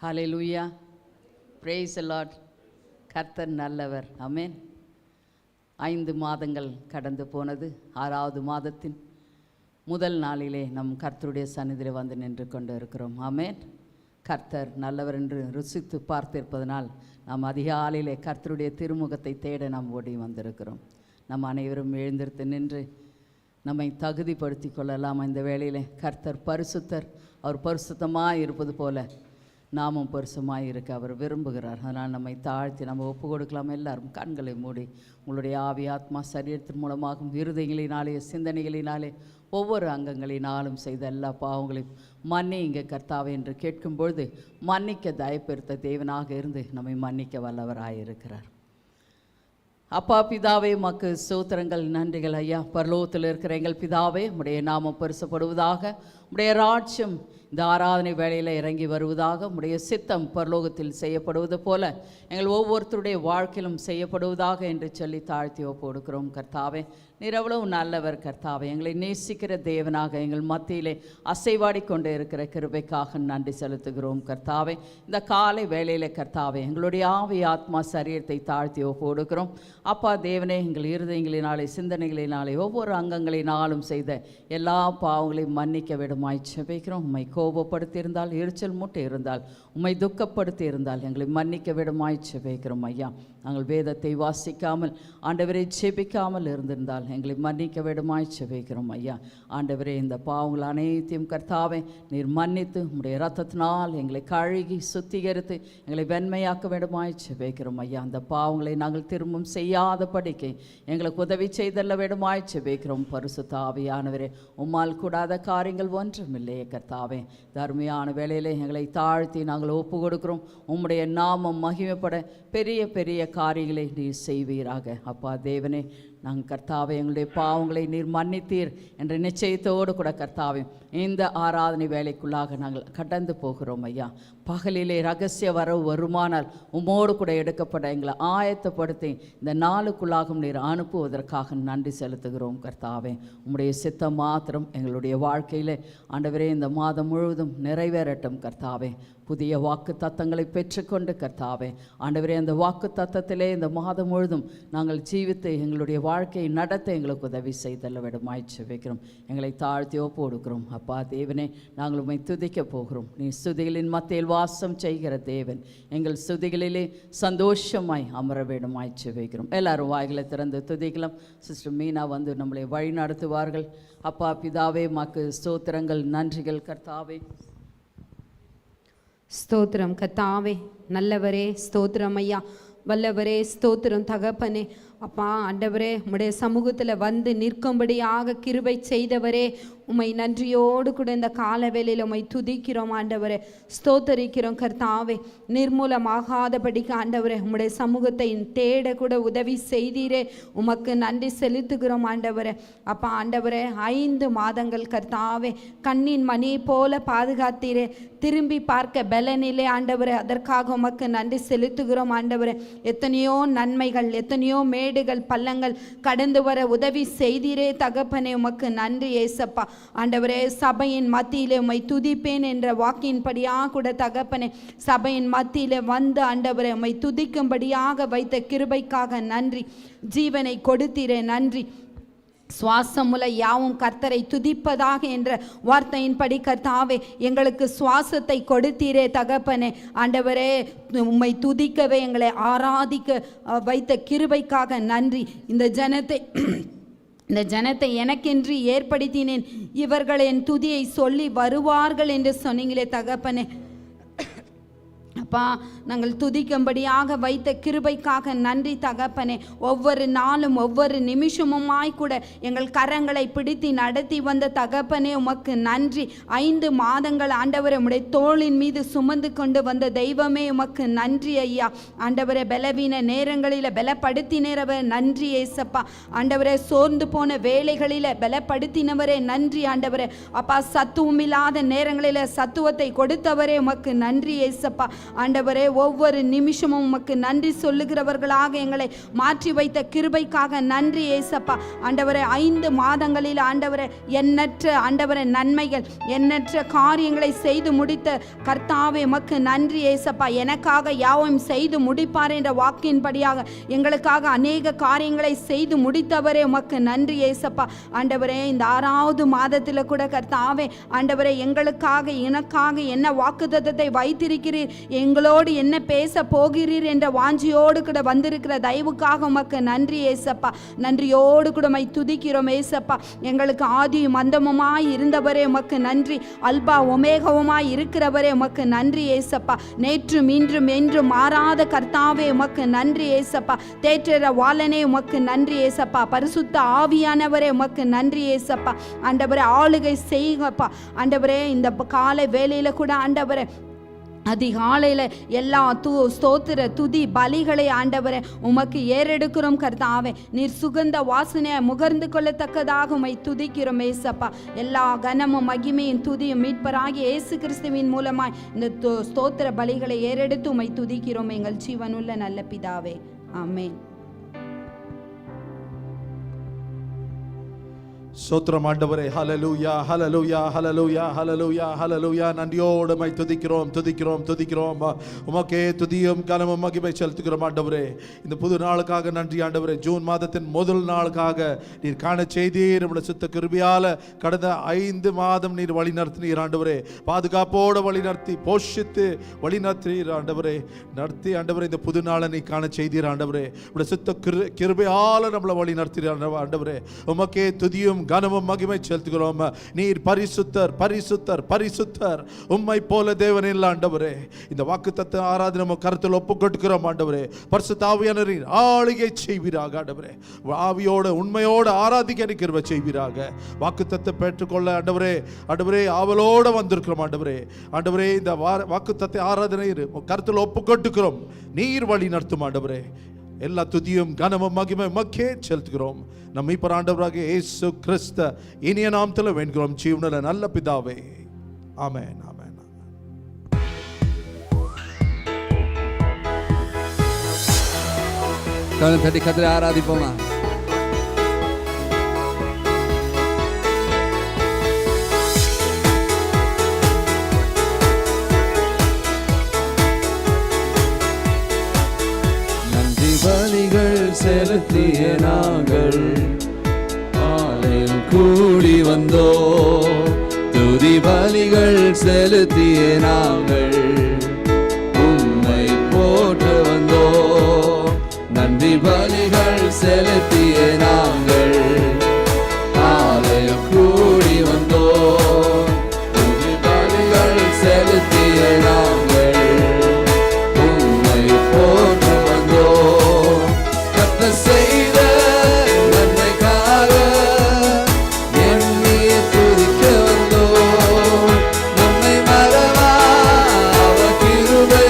Hallelujah, praise the Lord. கர்த்தர் நல்லவர். ஆமென். 5 மாதங்கள் கடந்து போனது. 6வது மாதத்தின் முதல் நாளிலே நம் கர்த்தருடைய சந்நிதியிலே வந்து நின்று கொண்டு இருக்கிறோம். ஆமென். கர்த்தர் நல்லவர் என்று ருசித்து பார்த்திருப்பதனால் நாம் அதிகாலையிலே கர்த்தருடைய திருமுகத்தை தேட நாம் ஓடி வந்திருக்கிறோம். நம் அனைவரும் எழுந்திருத்து நின்று நம்மை தகுதிப்படுத்தி கொள்ளலாம். இந்த வேளையிலே கர்த்தர் பரிசுத்தர். அவர் பரிசுத்தமாக இருப்பது போல நாமும் பரிசுமாக இருக்க அவர் விரும்புகிறார். அதனால் நம்மை தாழ்த்தி நம்ம ஒப்பு கொடுக்கலாம். எல்லாரும் கண்களை மூடி உங்களுடைய ஆவி ஆத்மா சரீரத்தின் மூலமாகவும் இருதயங்களினாலே சிந்தனைகளினாலே ஒவ்வொரு அங்கங்களினாலும் செய்த எல்லா பாவங்களையும் மன்னிங்க கர்த்தாவே என்று கேட்கும் பொழுது மன்னிக்க தயப்பெருத்த தேவனாக இருந்து நம்மை மன்னிக்க வல்லவராயிருக்கிறார். அப்பா பிதாவே உமக்கு ஸ்தோத்திரங்கள், நன்றிகள் ஐயா. பரலோகத்தில் இருக்கிற எங்கள் பிதாவே, உம்முடைய நாமம் பரிசுப்படுவதாக, உம்முடைய ராஜ்யம் இந்த ஆராதனை வேளையில் இறங்கி வருவதாக, உம்முடைய சித்தம் பரலோகத்தில் செய்யப்படுவது போல எங்கள் ஒவ்வொருத்தருடைய வாழ்க்கையிலும் செய்யப்படுவதாக என்று சொல்லி தாழ்த்தி ஒப்பு கொடுக்கிறோம். கர்த்தாவே, நீர் எவ்வளவு நல்லவர் கர்த்தாவே. எங்களை நேசிக்கிற தேவனாக எங்கள் மத்தியிலே அசைவாடி கொண்டு இருக்கிற கிருபைக்காக நன்றி செலுத்துகிறோம் கர்த்தாவே. இந்த காலை வேளையில் கர்த்தாவே எங்களுடைய ஆவி ஆத்மா சரீரத்தை தாழ்த்தி ஒப்பு கொடுக்கிறோம். அப்பா தேவனே, எங்கள் இருதயங்களினாலே சிந்தனைகளினாலே ஒவ்வொரு அங்கங்களினாலும் செய்த எல்லா பாவங்களையும் மன்னிக்க விடுமாய் செபிக்கிறோம். உம்மை கோபப்படுத்தியிருந்தால், எரிச்சல் மூட்டை இருந்தால், உம்மை துக்கப்படுத்தி இருந்தால் எங்களை மன்னிக்க விடுமாய் செபிக்கிறோம் ஐயா. நாங்கள் வேதத்தை வாசிக்காமல் ஆண்டவரை செபிக்காமல் இருந்திருந்தால் எங்களை மன்னிக்க விடுமாய் செபிக்கிறோம் ஐயா. ஆண்டவரே, இந்த பாவங்கள் அனைத்தையும் கர்த்தாவே நீர் மன்னித்து உம்முடைய இரத்தத்தினால் எங்களை கழுகி சுத்திகரித்து எங்களை வெண்மையாக்க விடுமாய் செபிக்கிறோம் ஐயா. அந்த பாவங்களை நாங்கள் திரும்பவும் செய்யாதபடிக்கு எங்களுக்கு உதவி செய்தல்ல விடுமாய் செபிக்கிறோம். பரிசுத்த ஆவியானவரே, உம்மால் கூடாத காரியங்கள் ஒன்றுமில்லையே கர்த்தாவே. தர்மையான வேளையிலே எங்களை தாழ்த்தி நாங்கள் ஒப்பு கொடுக்கிறோம். உம்முடைய நாமம் மகிமைப்பட பெரிய பெரிய காரியங்களை நீர் செய்வீராக. அப்பா தேவனே, நாங்கள் கர்த்தாவே எங்களுடைய பாவங்களை நீர் மன்னித்தீர் என்ற நிச்சயத்தோடு கூட கர்த்தாவே இந்த ஆராதனை வேலைக்குள்ளாக நாங்கள் கடந்து போகிறோம் ஐயா. பகலிலே ரகசிய வரவு வருமானால் உம்மோடு கூட எடுக்கப்பட எங்களை ஆயத்தப்படுத்தி இந்த நாளுக்குள்ளாகவும் நீர் அனுப்புவதற்காக நன்றி செலுத்துகிறோம் கர்த்தாவே. உம்முடைய சித்தம் மாத்திரம் எங்களுடைய வாழ்க்கையில் ஆண்டவரே இந்த மாதம் முழுவதும் நிறைவேறட்டும் கர்த்தாவே. புதிய வாக்கு தத்தங்களை பெற்றுக்கொண்டு கர்த்தாவே ஆண்டவரே, அந்த வாக்கு தத்தத்திலே இந்த மாதம் முழுதும் நாங்கள் ஜீவித்து எங்களுடைய வாழ்க்கையை நடத்த எங்களுக்கு உதவி செய்தல்ல விடமாய் செபிக்கிறோம். எங்களை தாழ்த்தி ஒப்பு கொடுக்கிறோம். அப்பா தேவனே, நாங்கள் உம்மை துதிக்க போகிறோம். நீ ஸ்துதிகளின் மத்தியில் வாசம் செய்கிற தேவன். எங்கள் ஸ்துதிகளிலே சந்தோஷமாய் அமர வேண்டுமாய் செபிக்கிறோம். எல்லாரும் வாய்களை திறந்து துதிக்கலாம். சிஸ்டர் மீனா வந்து நம்மளை வழி நடத்துவார்கள். அப்பா பிதாவே, உமக்கு ஸ்தோத்திரங்கள், நன்றிகள் கர்த்தாவே. ஸ்தோத்திரம் கர்த்தாவே, நல்லவரே ஸ்தோத்திரம் ஐயா. வல்லவரே ஸ்தோத்திரம் தகப்பனே. அப்பா ஆண்டவரே, உம்முடைய சமூகத்தில் வந்து நிற்கும்படியாக கிருபை செய்தவரே, உம்மை நன்றியோடு கூட இந்த காலவேளையில் உம்மை துதிக்கிறோம் ஆண்டவரே, ஸ்தோத்தரிக்கிறோம் கர்த்தாவே. நிர்மூலமாகாதபடிக்கு ஆண்டவரே உம்முடைய சமூகத்தை தேட கூட உதவி செய்தீரே, உமக்கு நன்றி செலுத்துகிறோம் ஆண்டவரே. அப்பா ஆண்டவரே, 5 மாதங்கள் கர்த்தாவே கண்ணின் மணி போல பாதுகாத்தீரே, திரும்பி பார்க்க பலனிலே ஆண்டவரே, அதற்காக உமக்கு நன்றி செலுத்துகிறோம் ஆண்டவரே. எத்தனையோ நன்மைகள், எத்தனையோ மேடுகள் பள்ளங்கள் கடந்து வர உதவி செய்தீரே தகப்பனே, உமக்கு நன்றி ஏசப்பா. ஆண்டவரே, சபையின் மத்தியிலே உம்மை துதிப்பேன் என்ற வாக்கின்படியாக கூட தகப்பனே, சபையின் மத்தியிலே வந்து ஆண்டவரே உம்மை துதிக்கும்படியாக வைத்த கிருபைக்காக நன்றி. ஜீவனை கொடுத்தீரே நன்றி. சுவாசமுல யாவும் கர்த்தரை துதிப்பதாக என்ற வார்த்தையின்படி கர்த்தாவே எங்களுக்கு சுவாசத்தை கொடுத்தீரே தகப்பனே. ஆண்டவரே, உம்மை துதிக்கவே எங்களை ஆராதிக்க வைத்த கிருபைக்காக நன்றி. இந்த ஜனத்தை எனக்கென்று ஏற்படுத்தினேன், இவர்கள் என் துதியை சொல்லி வருவார்கள் என்று சொன்னீங்களே தகப்பனே. அப்பா, நாங்கள் துதிக்கும்படியாக வைத்த கிருபைக்காக நன்றி தகப்பனே. ஒவ்வொரு நாளும் ஒவ்வொரு நிமிஷமுமாய் கூட எங்கள் கரங்களை பிடித்து நடத்தி வந்த தகப்பனே, உமக்கு நன்றி. 5 மாதங்கள் ஆண்டவரே உம்முடைய தோளின் மீது சுமந்து கொண்டு வந்த தெய்வமே, உமக்கு நன்றி ஐயா. ஆண்டவரே, பலவீன நேரங்களில் பலப்படுத்தினவரே நன்றி ஏசப்பா. ஆண்டவரே, சோர்ந்து போன வேலைகளில் பலப்படுத்தினவரே நன்றி ஆண்டவரே. அப்பா, சத்துவமில்லாத நேரங்களில் சத்துவத்தை கொடுத்தவரே உமக்கு நன்றி ஏசப்பா. ஆண்டவரே ஒவ்வொரு நிமிஷமும் உமக்கு நன்றி சொல்லுகிறவர்களாக எங்களை மாற்றி வைத்த கிருபைக்காக நன்றி ஏசப்பா. ஆண்டவரே 5 மாதங்களில் ஆண்டவரே எண்ணற்ற ஆண்டவரே நன்மைகள் எண்ணற்ற காரியங்களை செய்து முடித்த கர்த்தாவே உமக்கு நன்றி ஏசப்பா. எனக்காக யாவும் செய்து முடிப்பார் என்ற வாக்கின்படியாக எங்களுக்காக அநேக காரியங்களை செய்து முடித்தவரே உமக்கு நன்றி ஏசப்பா. ஆண்டவரே இந்த 6வது மாதத்தில் கூட கர்த்தாவே ஆண்டவரே எங்களுக்காக எனக்காக என்ன வாக்குத்தத்தத்தை வைத்திருக்கிறீர், எங்களோடு என்ன பேச போகிறீர் என்ற வாஞ்சியோடு கூட வந்திருக்கிற தயவுக்காக உமக்கு நன்றி ஏசப்பா. நன்றியோடு கூட மை துதிக்கிறோம் ஏசப்பா. எங்களுக்கு ஆதியும் அந்தமுமாய் இருந்தவரே உமக்கு நன்றி. அல்பா ஒமேகவுமாய் இருக்கிறவரே உமக்கு நன்றி ஏசப்பா. நேற்றும் இன்றும் என்றும் மாறாத கர்த்தாவே உமக்கு நன்றி ஏசப்பா. தேற்றற வாளனே உமக்கு நன்றி ஏசப்பா. பரிசுத்த ஆவியானவரே உமக்கு நன்றி ஏசப்பா. ஆண்டவரே ஆளுகை செய்யுங்கப்பா. ஆண்டவரே இந்த காலை வேளையில கூட ஆண்டவரே அதிகாலையில் எல்லா ஸ்தோத்திர துதி பலிகளை ஆண்டவரே உமக்கு ஏறெடுக்கிறோம் கர்த்தாவே. நீர் சுகந்த வாசனையை முகர்ந்து கொள்ளத்தக்கதாக உம்மை துதிக்கிறோம் ஏசப்பா. எல்லா கனமும் மகிமையும் துதியும் மீட்பராகி இயேசு கிறிஸ்துவின் மூலமாய் இந்த ஸ்தோத்திர பலிகளை ஏறெடுத்து உம்மை துதிக்கிறோம் எங்கள் ஜீவனுள்ள நல்ல பிதாவே. ஆமென். ஸ்தோத்திரம் ஆண்டவரே. ஹல்லேலூயா ஹல்லேலூயா ஹல்லேலூயா ஹல்லேலூயா ஹல்லேலூயா. நன்றியோடு உம்மை துதிக்கிறோம் துதிக்கிறோம் துதிக்கிறோம். உமக்கே துதியும் கனமும் மகிமை செலுத்துகிறோம் ஆண்டவரே. இந்த புது நாளுக்காக நன்றி ஆண்டவரே. ஜூன் மாதத்தின் முதல் நாளுக்காக நீர் காண செய்தீர். நம்முடைய சுத்த கிருபையால் கடந்த 5 மாதம் நீர் வழி நடத்தினீர் ஆண்டவரே. பாதுகாப்போடு வழி நடத்தி போஷித்து வழி நடத்தினீர் ஆண்டவரே. நடத்தி ஆண்டவரே இந்த புது நாளை நீ காண செய்தீர் ஆண்டவரே. உடைய சுத்த கிருபையால் நம்மளை வழி நடத்தினீர் ஆண்டவரே. உமக்கே துதியும் கனமும் மகிமை செலுத்துகிறோம். நீர் பரிசுத்தர் பரிசுத்தர் பரிசுத்தர். உம்மை போல தேவன் இல்லை ஆண்டவரே. இந்த வாக்குத்தத்த ஆராதனை நம்ம கருத்தில் ஒப்பு கொடுக்கிறோம் ஆண்டவரே. பரிசுத்த ஆவியானவரின் ஆளுகை செய்வீராக ஆண்டவரே. ஆவியோடு உண்மையோடு ஆராதிக்க கிருபை செய்வீராக. வாக்குத்தத்தை பெற்றுக்கொள்ள ஆண்டவரே ஆண்டவரே ஆவலோடு வந்திருக்கிறோம் ஆண்டவரே. ஆண்டவரே இந்த வாக்குத்தத்தை ஆராதனை கருத்தில் ஒப்பு கொடுக்கிறோம். நீர் வழி நடத்தும் ஆண்டவரே. எல்லா துதியும் கனமும் மகிமை மக்கே செலுத்துகிறோம். நம்ம இப்ப ஆண்டவராகிய இயேசு கிறிஸ்து இனிய நாமத்தில் வேண்டுகிறோம் ஜீவனுள்ள நல்ல பிதாவே. ஆமென் ஆமென். கரம் தட்டி கர்த்தரை ஆராதிப்போமா? பலிகள் செலுத்திய நாங்கள் ஆலயம் கூடி வந்தோ. துதி பலிகள் செலுத்திய நாங்கள் உம்மை போற்ற வந்தோ. நன்றி பலிகள் செலுத்திய நாங்கள் ஆலயம் கூடி வந்தோ. துதி பலிகள் செலுத்திய நாங்கள் உம்மை போற்ற செய்த நன்மைக்காக எண்ணி துதிக்க வந்தோ. நம்மை மறவா அவர் கிருபை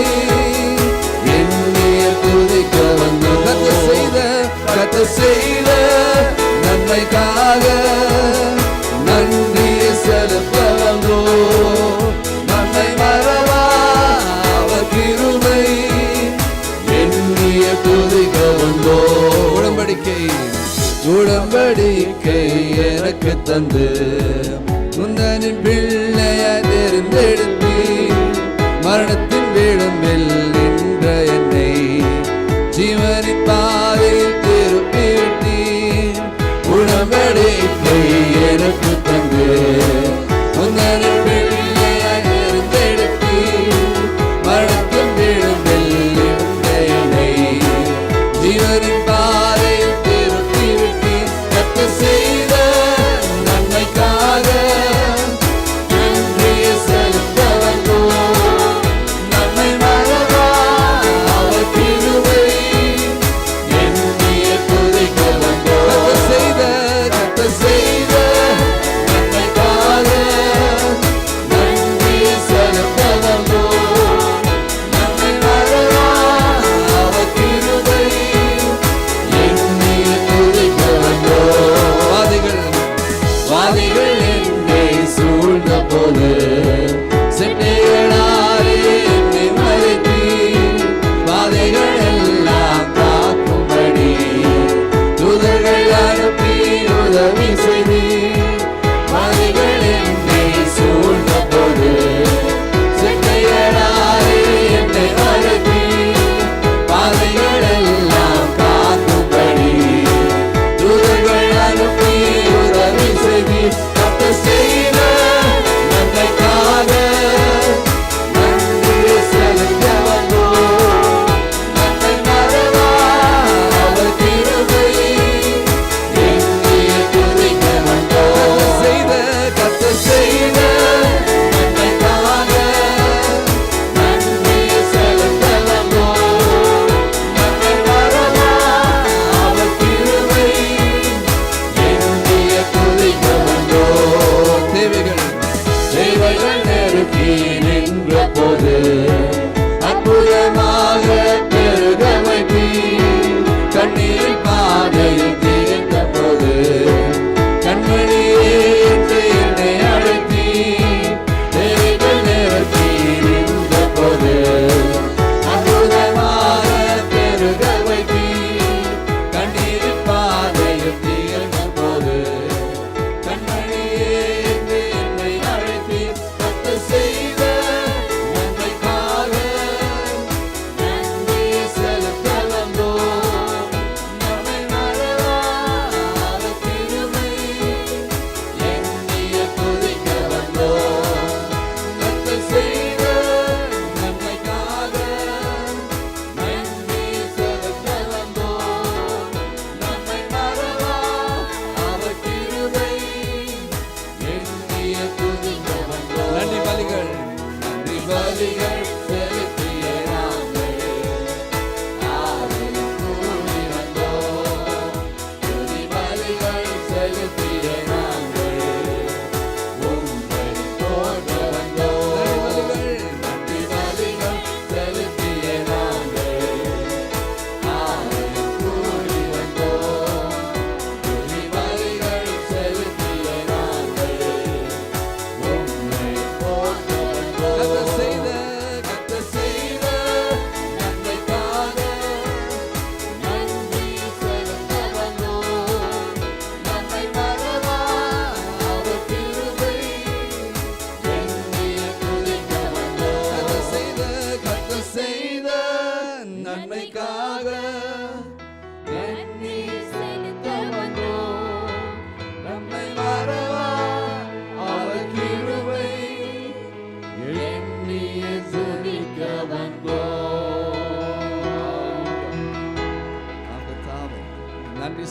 எண்ணி துதிக்க வந்தோ. கர்த்தர் செய்த நன்மைக்காக நன்றி செலுத்த வந்தோ. நம்மை மறவா அவர் கிருபை எண்ணிய துதிக்க வந்தோ. உடன்படிக்கை எனக்கு தந்து முந்தனின் பிள்ளைய தெரிந்தெடுத்து மரணத்தின் விளிம்பில் நின்ற என்னை ஜீவனின் பாதையில் திருப்பி விட்டீர். உடன்படிக்கை எனக்கு தந்து முந்தனின் பிள்ளைய தெரிந்தெடுத்து மரணத்தின் விளிம்பில் நின்ற என்னை ஜீவனின் பாதையில் திருப்பி விட்டீர். கர்த்தர் செய்த நன்மைக்காக நன்றி செலுத்த வந்தோம். நம்மை மறவா அவர் கிருபை எண்ணிய துதிக்க வந்தோம். கர்த்தர் செய்த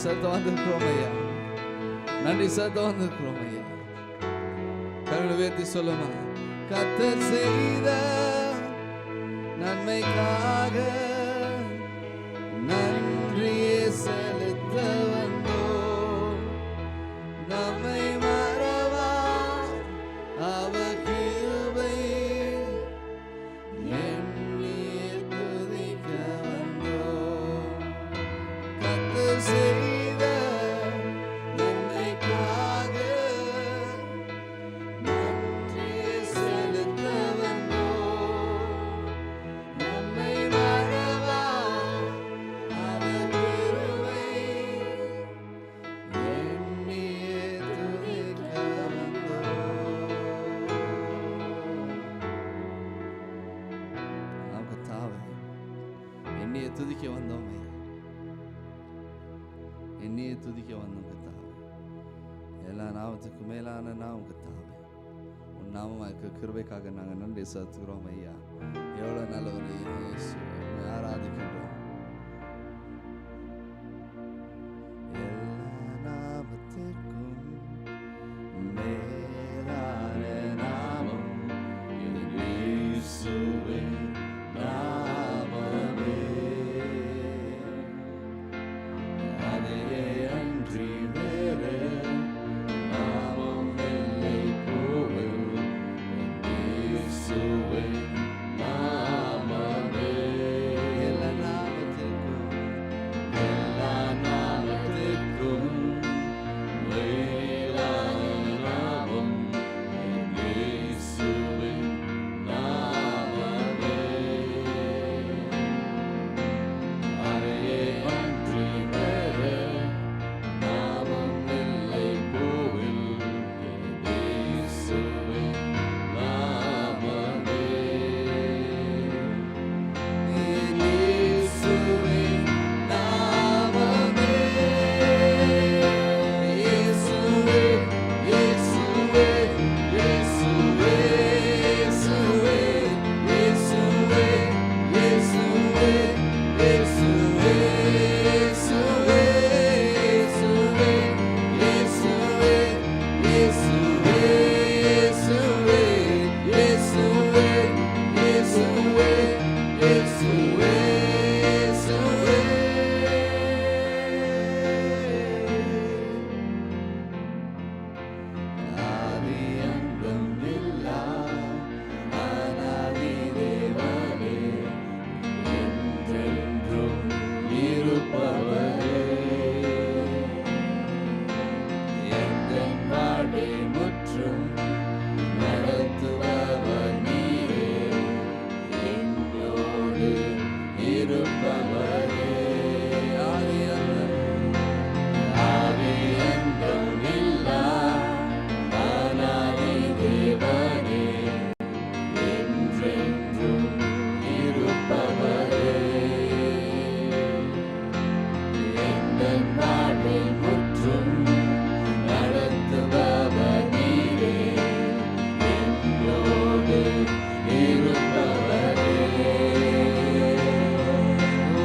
சத்தம் வந்திருக்கிறோம் ஐயா, நன்றி சத்தம் வந்திருக்கிறோம் ஐயா. கரங்களை உயர்த்தி சொல்லுமா, கர்த்தர் செய்த நன்மைக்காக நன்றியே செலுத்த வந்தோம். நம்மை மறவா அவர் கிருபை எண்ணியே துதிக்க வந்தோம். கர்த்தர் செய்த நன்மைக்காக நன்றியே செலுத்த வந்தோம். நம்மை மறவா அவர் கிருபை எண்ணியே துதிக்க வந்தோம். ஆம் கர்த்தாவே, எண்ணியே துதிக்க வந்தோம் ஐயா, எண்ணியே துதிக்க வந்தோம் கர்த்தாவே. எல்லா நாமத்துக்கு மேலான நாமம் கர்த்தாவே, உன் நாமமாக கிருபைக்காக நாங்கள் நன்றி செலுத்துகிறோம் ஐயா. எவ்வளோ நல்லவர் ஐயா, இயேசு உம்மை ஆராதிக்கின்றோம். எல்லா நாமத்திற்கும் மேலான நாமம் இயேசுவின் நாமமே. அதையே அன்றி வேறு நாமம் இல்லை கோவில் இயேசுவின் நாமமே. எல்லா நாமத்திற்கும் மேலான நாமம் இயேசுவின் நாமமே. அதையே அன்றி வேறு நாமம் இல்லை கோவில் இயேசுவின் நாமமே. இயேசுவின் நாமமே. இயேசுவே, இயேசுவே, இயேசுவே, இயேசுவே, இயேசுவே, இயேசுவே, இயேசுவே, இயேசுவே, இயேசுவே, இயேசுவே, இயேசுவே, இயேசுவே, இயேசுவே, ஆதி அந்தம் இல்லா அநாதி தேவனே, என்றென்றும் இருப்பவரே, எந்தன் வாழ்வை முற்றும் நடத்துபவர் நீரே, என்னோடு இருப்பவரே. ஆதி அந்தம் இல்லா அநாதி தேவனே, என்றென்றும் இருப்பவரே, எந்தன் வாழ்வை முற்றும் நடத்துபவர் நீரே, என்னோடு இருப்பவரே. ஓ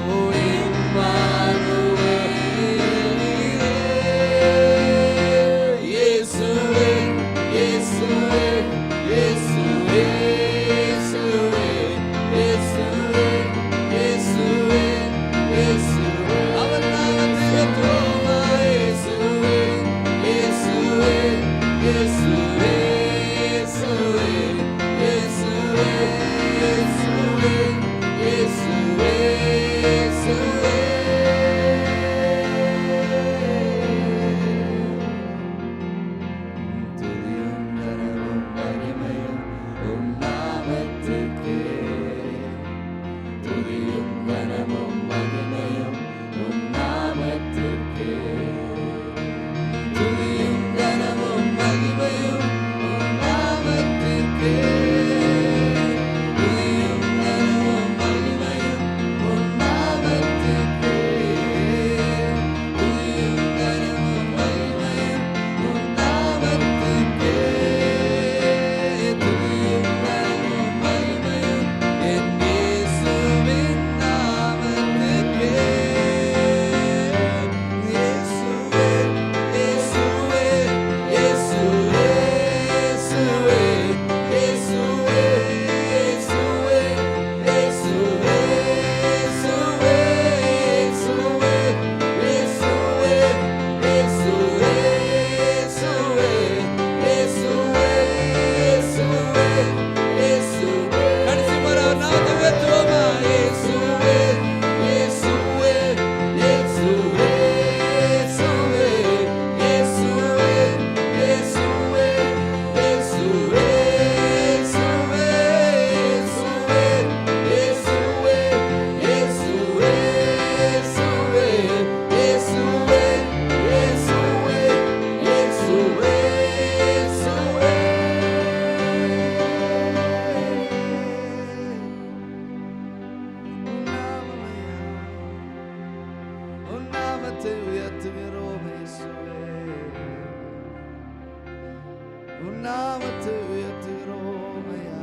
உன் நாமத்தை உயர்த்துகிறோம் ஐயா.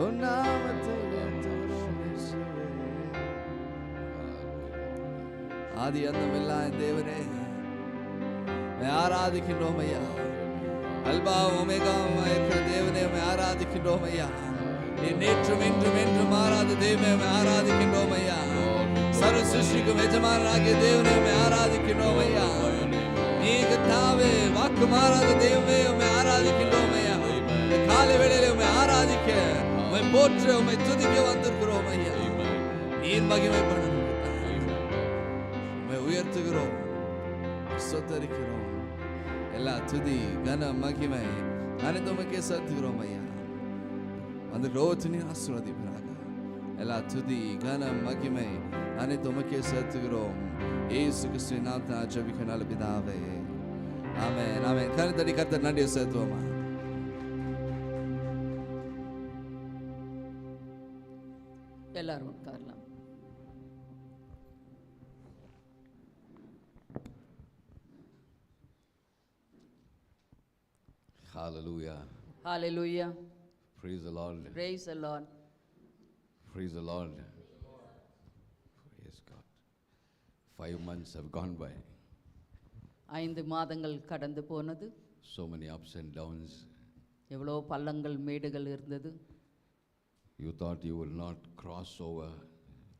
உன் நாமத்தை உயர்த்துகிறோம் இயேசுவே. ஆதி அந்தமில்லாத தேவனே ஆராதிக்கின்றோம் ஐயா. அல்பா ஒமேகாவுமாய் இருக்கிற தேவனே ஆராதிக்கின்றோம் ஐயா. நீ நேற்றும் இன்றும் என்றும் மாறாத தேவனே ஆராதிக்கின்றோம் ஐயா. சர்வ சிருஷ்டிக்கும் எஜமானனாகிய தேவனே ஆராதிக்கின்றோம் ஐயா. நீ கர்த்தாவே வாக்கு மாறாத தேவனே ஆராதிக்கின்றோம் ஐயா. இந்த காலை வேளையிலே உம்மை ஆராதிக்க, உம்மை போற்ற, உம்மை துதிக்க வந்திருக்கிறோம் ஐயா. நீர் மகிமைப்படணும், உம்மை உயர்த்துகிறோம், சொத்தரிக்கிறோம். எல்லா துதி கன மகிமை அனைத்து உமக்கே செலுத்துகிறோம் ஐயா. அந்த ரோஜினி ஆசீர்வதிப்பாராக. எல்லா துதி கன மகிமை அனைத்து உமக்கே செலுத்துகிறோம். இயேசு கிறிஸ்துவின் நாமத்தில் ஜெபிக்க நல்ல பிதாவே, ஆமென் ஆமென். கருத்தடி கர்த்தர் நன்றியை செலுத்துவோமா? எல்லாரும் உட்காரலாம். Hallelujah. Hallelujah. Praise the Lord. Praise the Lord. Praise the Lord. Praise God. 5 months have gone by. 5 மாதங்கள் கடந்து போனது. So many ups and downs. எவ்வளோ பள்ளங்கள் மேடுகள் இருந்தது. You thought you will not cross over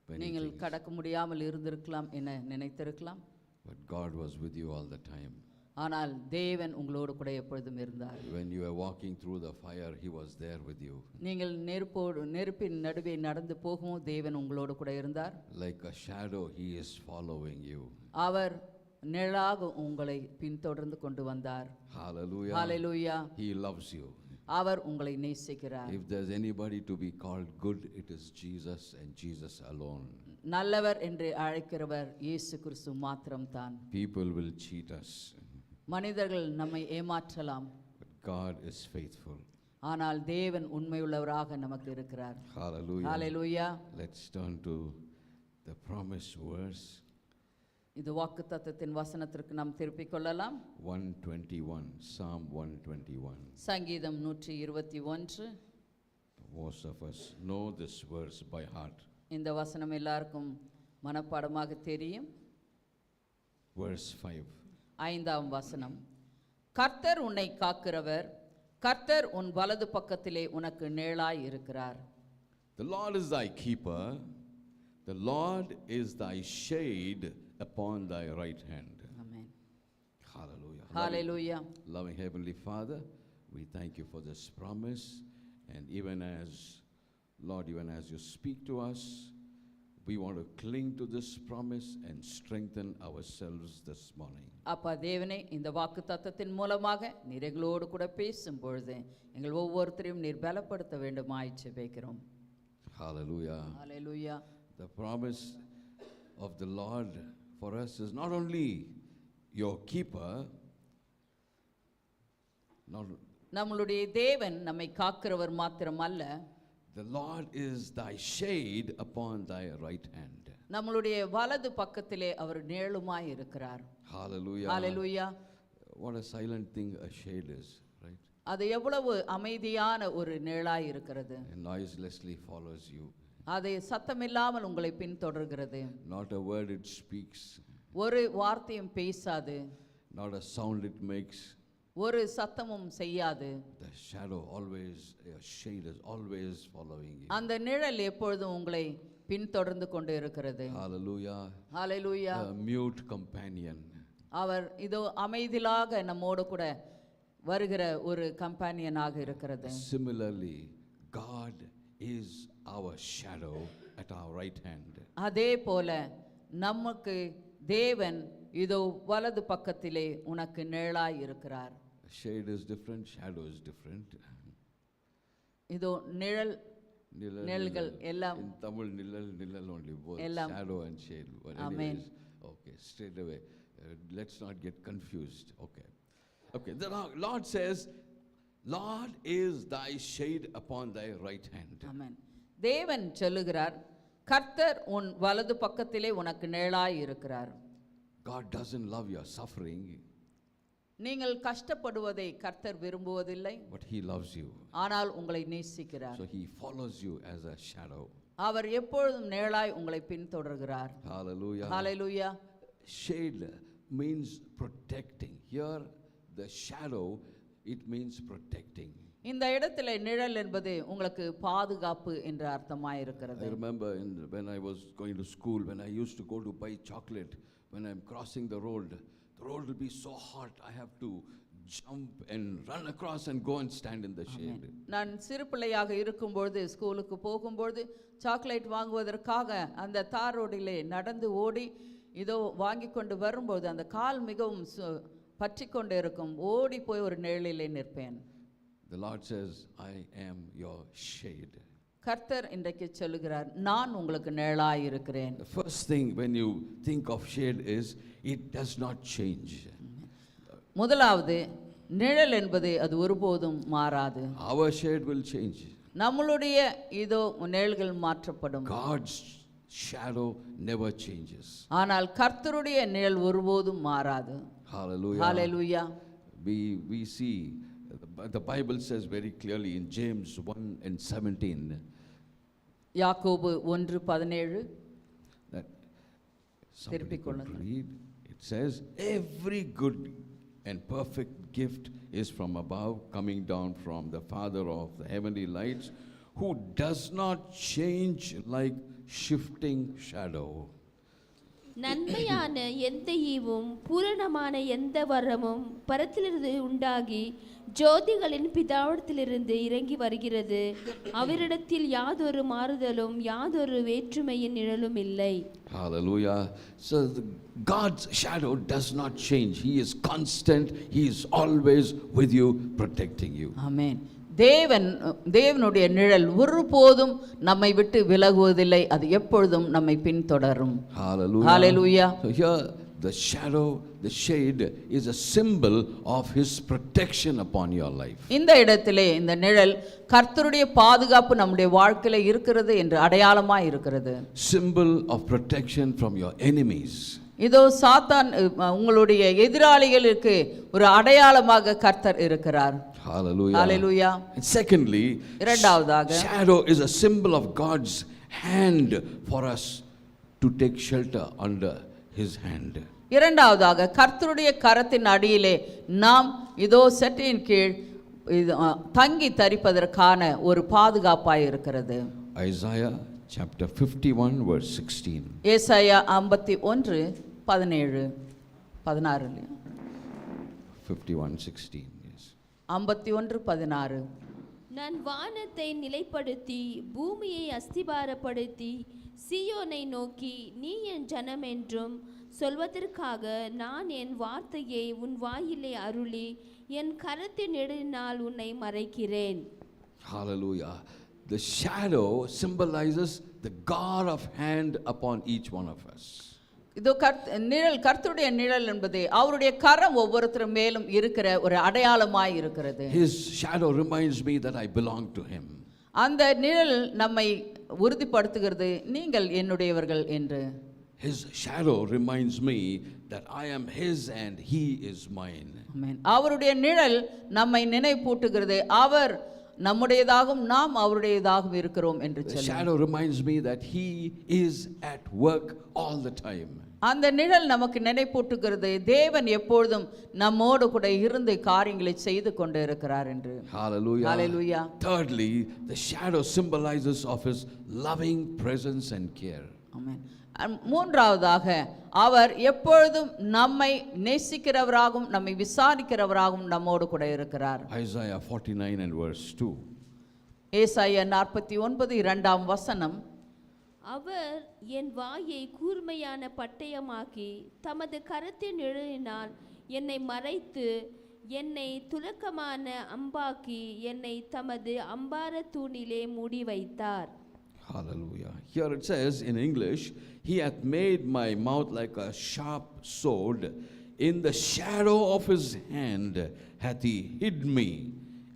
many நீங்கள் things. கடக்க முடியாமல் இருந்திருக்கலாம் என நினைத்திருக்கலாம். But God was with you all the time. ஆனால் தேவன் உங்களோடு கூட எப்பொழுதும் இருந்தார். When you were walking through the fire, He was there with you. நீங்கள் நெருப்பின் நடுவே நடந்து போகும் தேவன் உங்களோடு கூட இருந்தார். Like a shadow, He is following you. அவர் நிழலாக உங்களை பின்தொடர்ந்து கொண்டு வந்தார். Hallelujah. Hallelujah. He loves you. அவர் உங்களை நேசிக்கிறார். If there's anybody to be called good, it is Jesus and Jesus alone. நல்லவர் என்று அழைக்கிறவர் இயேசு கிறிஸ்து மாத்திரம்தான். People will cheat us, மனிதர்கள் நம்மை ஏமாற்றலாம், but God is faithful. ஆனால் தேவன் உண்மையுள்ளவராக நமக்கு இருக்கிறார். Hallelujah. Hallelujah. Let's turn to the promised verse. இது வாக்குத்தத்தத்தின் வசனத்திற்கு நாம் திருப்பிக் கொள்ளலாம். 121, Psalm 121. சங்கீதம் 121. Most of us know this verse by heart. இந்த வசனம் எல்லாருக்கும் மனப்பாடமாக தெரியும். Verse 5. 5ஆம் வசனம். கர்த்தர் உன்னை காக்கிறவர், கர்த்தர் உன் வலது பக்கத்திலே உனக்கு நிழலாய் இருக்கிறார். The Lord is thy keeper, the Lord is thy shade upon thy right hand. Amen. Hallelujah. Hallelujah. Loving Heavenly Father, we thank you for this promise, and even as Lord, even as you speak to us, we want to cling to this promise and strengthen ourselves this morning. அப்பா தேவனே, இந்த வாக்குத்தத்தத்தின் மூலமாக நீர் எங்களோடு கூட பேசும் பொழுது எங்கள் ஒவ்வொருத்தரையும் நீர் பலப்படுத்த வேண்டுமாய் ஜெபிக்கிறோம். Hallelujah. Hallelujah. The promise of the Lord for us is not only your keeper, not நம்மளுடைய தேவன் நம்மை காக்கிறவர் மாத்திரமல்ல, the Lord is thy shade upon thy right hand. நம்மளுடைய வலது பக்கத்திலே அவர் நிழலுமாய் இருக்கிறார். Hallelujah. Hallelujah. What a silent thing a shade is, right? அது எவ்வளவு அமைதியான ஒரு நிழலாய் இருக்கிறது. And noiselessly follows you. அது சத்தமில்லாமல் உங்களை பின்தொடர்கிறது. Not a word it speaks. ஒரு வார்த்தையும் பேசாது. Not a sound it makes. ஒரு சத்தமும் செய்யாது. The shadow always, a shade is always following you. அந்த நிழல் எப்பொழுதும் உங்களை பின்தொடர்ந்து கொண்டு இருக்கிறது. Hallelujah. Hallelujah. A mute companion. அவர் இதோ அமைதியாக நம்மோடு கூட வருகிற ஒரு கம்பெனியனாக இருக்கிறது. Similarly, God is our shadow at our right hand. அதே போல நமக்கு தேவன் இதோ வலது பக்கத்திலே உனக்கு நிழலாய் இருக்கிறார். Shade is different, shadow is different. இதோ நிழல் நிழல்கள் எல்லாம் in Tamil nilal only, both எல்லாம். shadow and shade. But Amen. anyways, okay, straight away, let's not get confused. Okay, the Lord says, Lord is thy shade upon thy right hand. ஆமென். தேவன் சொல்லுகிறார், கர்த்தர் உன் வலது பக்கத்திலே உனக்கு நிழலாய் இருக்கிறார். God doesn't love your suffering. நீங்கள் கஷ்டப்படுவதை கர்த்தர் விரும்புவதில்லை, but He loves you. ஆனால் உங்களை நேசிக்கிறார். So He follows you as a shadow. அவர் எப்பொழுதும் நிழலாய் உங்களை பின்தொடர்கிறார். Hallelujah. Hallelujah. Shade means protecting. Here, the shadow, it means protecting. இந்த இடத்துல நிழல் என்பது உங்களுக்கு பாதுகாப்பு என்ற அர்த்தமாய் இருக்கிறது. I remember when I was going to school, when I used to go to buy chocolate, when I'm crossing the road will be so hot, I have to jump and run across and go and stand in the shade. நான் சிறு பிள்ளையாக இருக்கும்போது ஸ்கூலுக்கு போகும்போது chocolate வாங்குவதற்காக அந்த தார் ரோடிலே நடந்து ஓடி இதோ வாங்கி கொண்டு வரும்போது அந்த கால் மிகவும் பற்றி கொண்டு இருக்கும், ஓடி போய் ஒரு நிழலிலே நிற்பேன். The Lord says, I am your shade. கர்த்தர் இன்றைக்கு சொல்லுகிறார், நான் உங்களுக்கு நிழலாய் இருக்கிறேன். The first thing when you think of shade is it does not change. முதலாவது நிழல் என்பது அது ஒருபோதும் மாறாது. Our shade will change. நம்மளுடைய இதோ நிழல்கள் மாற்றப்படும். God's shadow never changes. ஆனால் கர்த்தருடைய நிழல் ஒருபோதும் மாறாது. Hallelujah. Hallelujah. We see the Bible says very clearly in James 1:17 யாக்கோபு 1:17 that somebody could read. It says every good and perfect gift is from above, coming down from the Father of the heavenly lights, who does not change like shifting shadow. நன்மையான எந்த ஈவும் பூரணமான எந்த வரமும் பரத்திலிருந்து உண்டாகி ஜோதிகளின் பிதாவிடத்திலிருந்து இறங்கி வருகிறது. அவரிடத்தில் யாதொரு மாறுதலும் யாதொரு வேற்றுமையின் நிழலும் இல்லை. Hallelujah. So God's shadow does not change. He is constant. He is always with you, protecting you. Amen. தேவனுடைய நிழல் ஒருபோதும் நம்மை விட்டு விலகுவதில்லை, அது எப்பொழுதும் நம்மை பின்தொடரும். Hallelujah. Hallelujah. So here the shadow, the shade is a symbol of His protection upon your life. இந்த இடத்திலே இந்த நிழல் கர்த்தருடைய பாதுகாப்பு நம்முடைய வாழ்க்கையில இருக்கிறது என்று அடையாளமாய் இருக்கிறது. Symbol of protection from your enemies. இதோ சாத்தான் உங்களுடைய எதிராளிகளுக்கு ஒரு அடையாளமாக கர்த்தர் இருக்கிறார். Hallelujah. Hallelujah. And secondly, இரண்டாவதாக shadow is a symbol of God's hand for us to take shelter under His hand. இரண்டாவதாக கர்த்தருடைய கரத்தின் அடியிலே நாம் இதோ செட்டின் கீழ் தங்கி தரிப்பதற்கான ஒரு பாதுகாப்பாய் இருக்கிறது. Isaiah chapter 51 verse 16. ஏசாயா 51:17 16 51:16. Yes. 51:16 நான் வானத்தை நிலைப்படுத்தி பூமியை அஸ்திபாரப்படுத்தி சீயோனை நோக்கி நீ என் ஜனம் என்றும் சொல்வதற்காக நான் என் வார்த்தையை உன் வாயிலே அருளி என் கரத்தின் நெடுநாள் உன்னை மறைக்கிறேன். Hallelujah. The shadow symbolizes the God of hand upon each one of us. இதோ நிழல், கர்த்தருடைய நிழல் என்பது அவருடைய கரம் ஒவ்வொருத்தர் மேலும் இருக்கிற ஒரு அடையாளமாய் இருக்கிறது. His shadow reminds me that I belong to Him. அந்த நிழல் நம்மை உறுதிப்படுத்துகிறது, நீங்கள் என்னுடையவர்கள் என்று. His shadow reminds me that I am His and He is mine. Amen. அவருடைய நிழல் நம்மை நினைப்பூட்டுகிறது, அவர் நம்முடையதாகவும் நாம் அவருடையதாகவும் இருக்கிறோம் என்று The சொல்லி. shadow reminds me that He is at work all the time. அந்த நிழல் நமக்கு நினைப்பூட்டுகிறது, தேவன் எப்பொழுதும் நம்மோடு கூட இருந்து காரியங்களை செய்து கொண்டு இருக்கிறார் என்று. Hallelujah. Hallelujah. Thirdly, the shadow symbolizes of His loving presence and care. Amen. மூன்றாவதாக அவர் எப்பொழுதும் நம்மை நேசிக்கிறவராகவும் நம்மை விசாரிக்கிறவராகவும் நம்மோடு கூட இருக்கிறார். Isaiah 49 and verse 2. ஏசாயா 49:2 அவர் என் வாயை கூர்மையான பட்டயமாக்கி தமது கரத்தின் நிழலினால் என்னை மறைத்து என்னை துலக்கமான அம்பாக்கி என்னை தமது அம்பார தூணிலே மூடி வைத்தார். Hallelujah. Here it says in English, He hath made my mouth like a sharp sword. In the shadow of His hand hath He hid me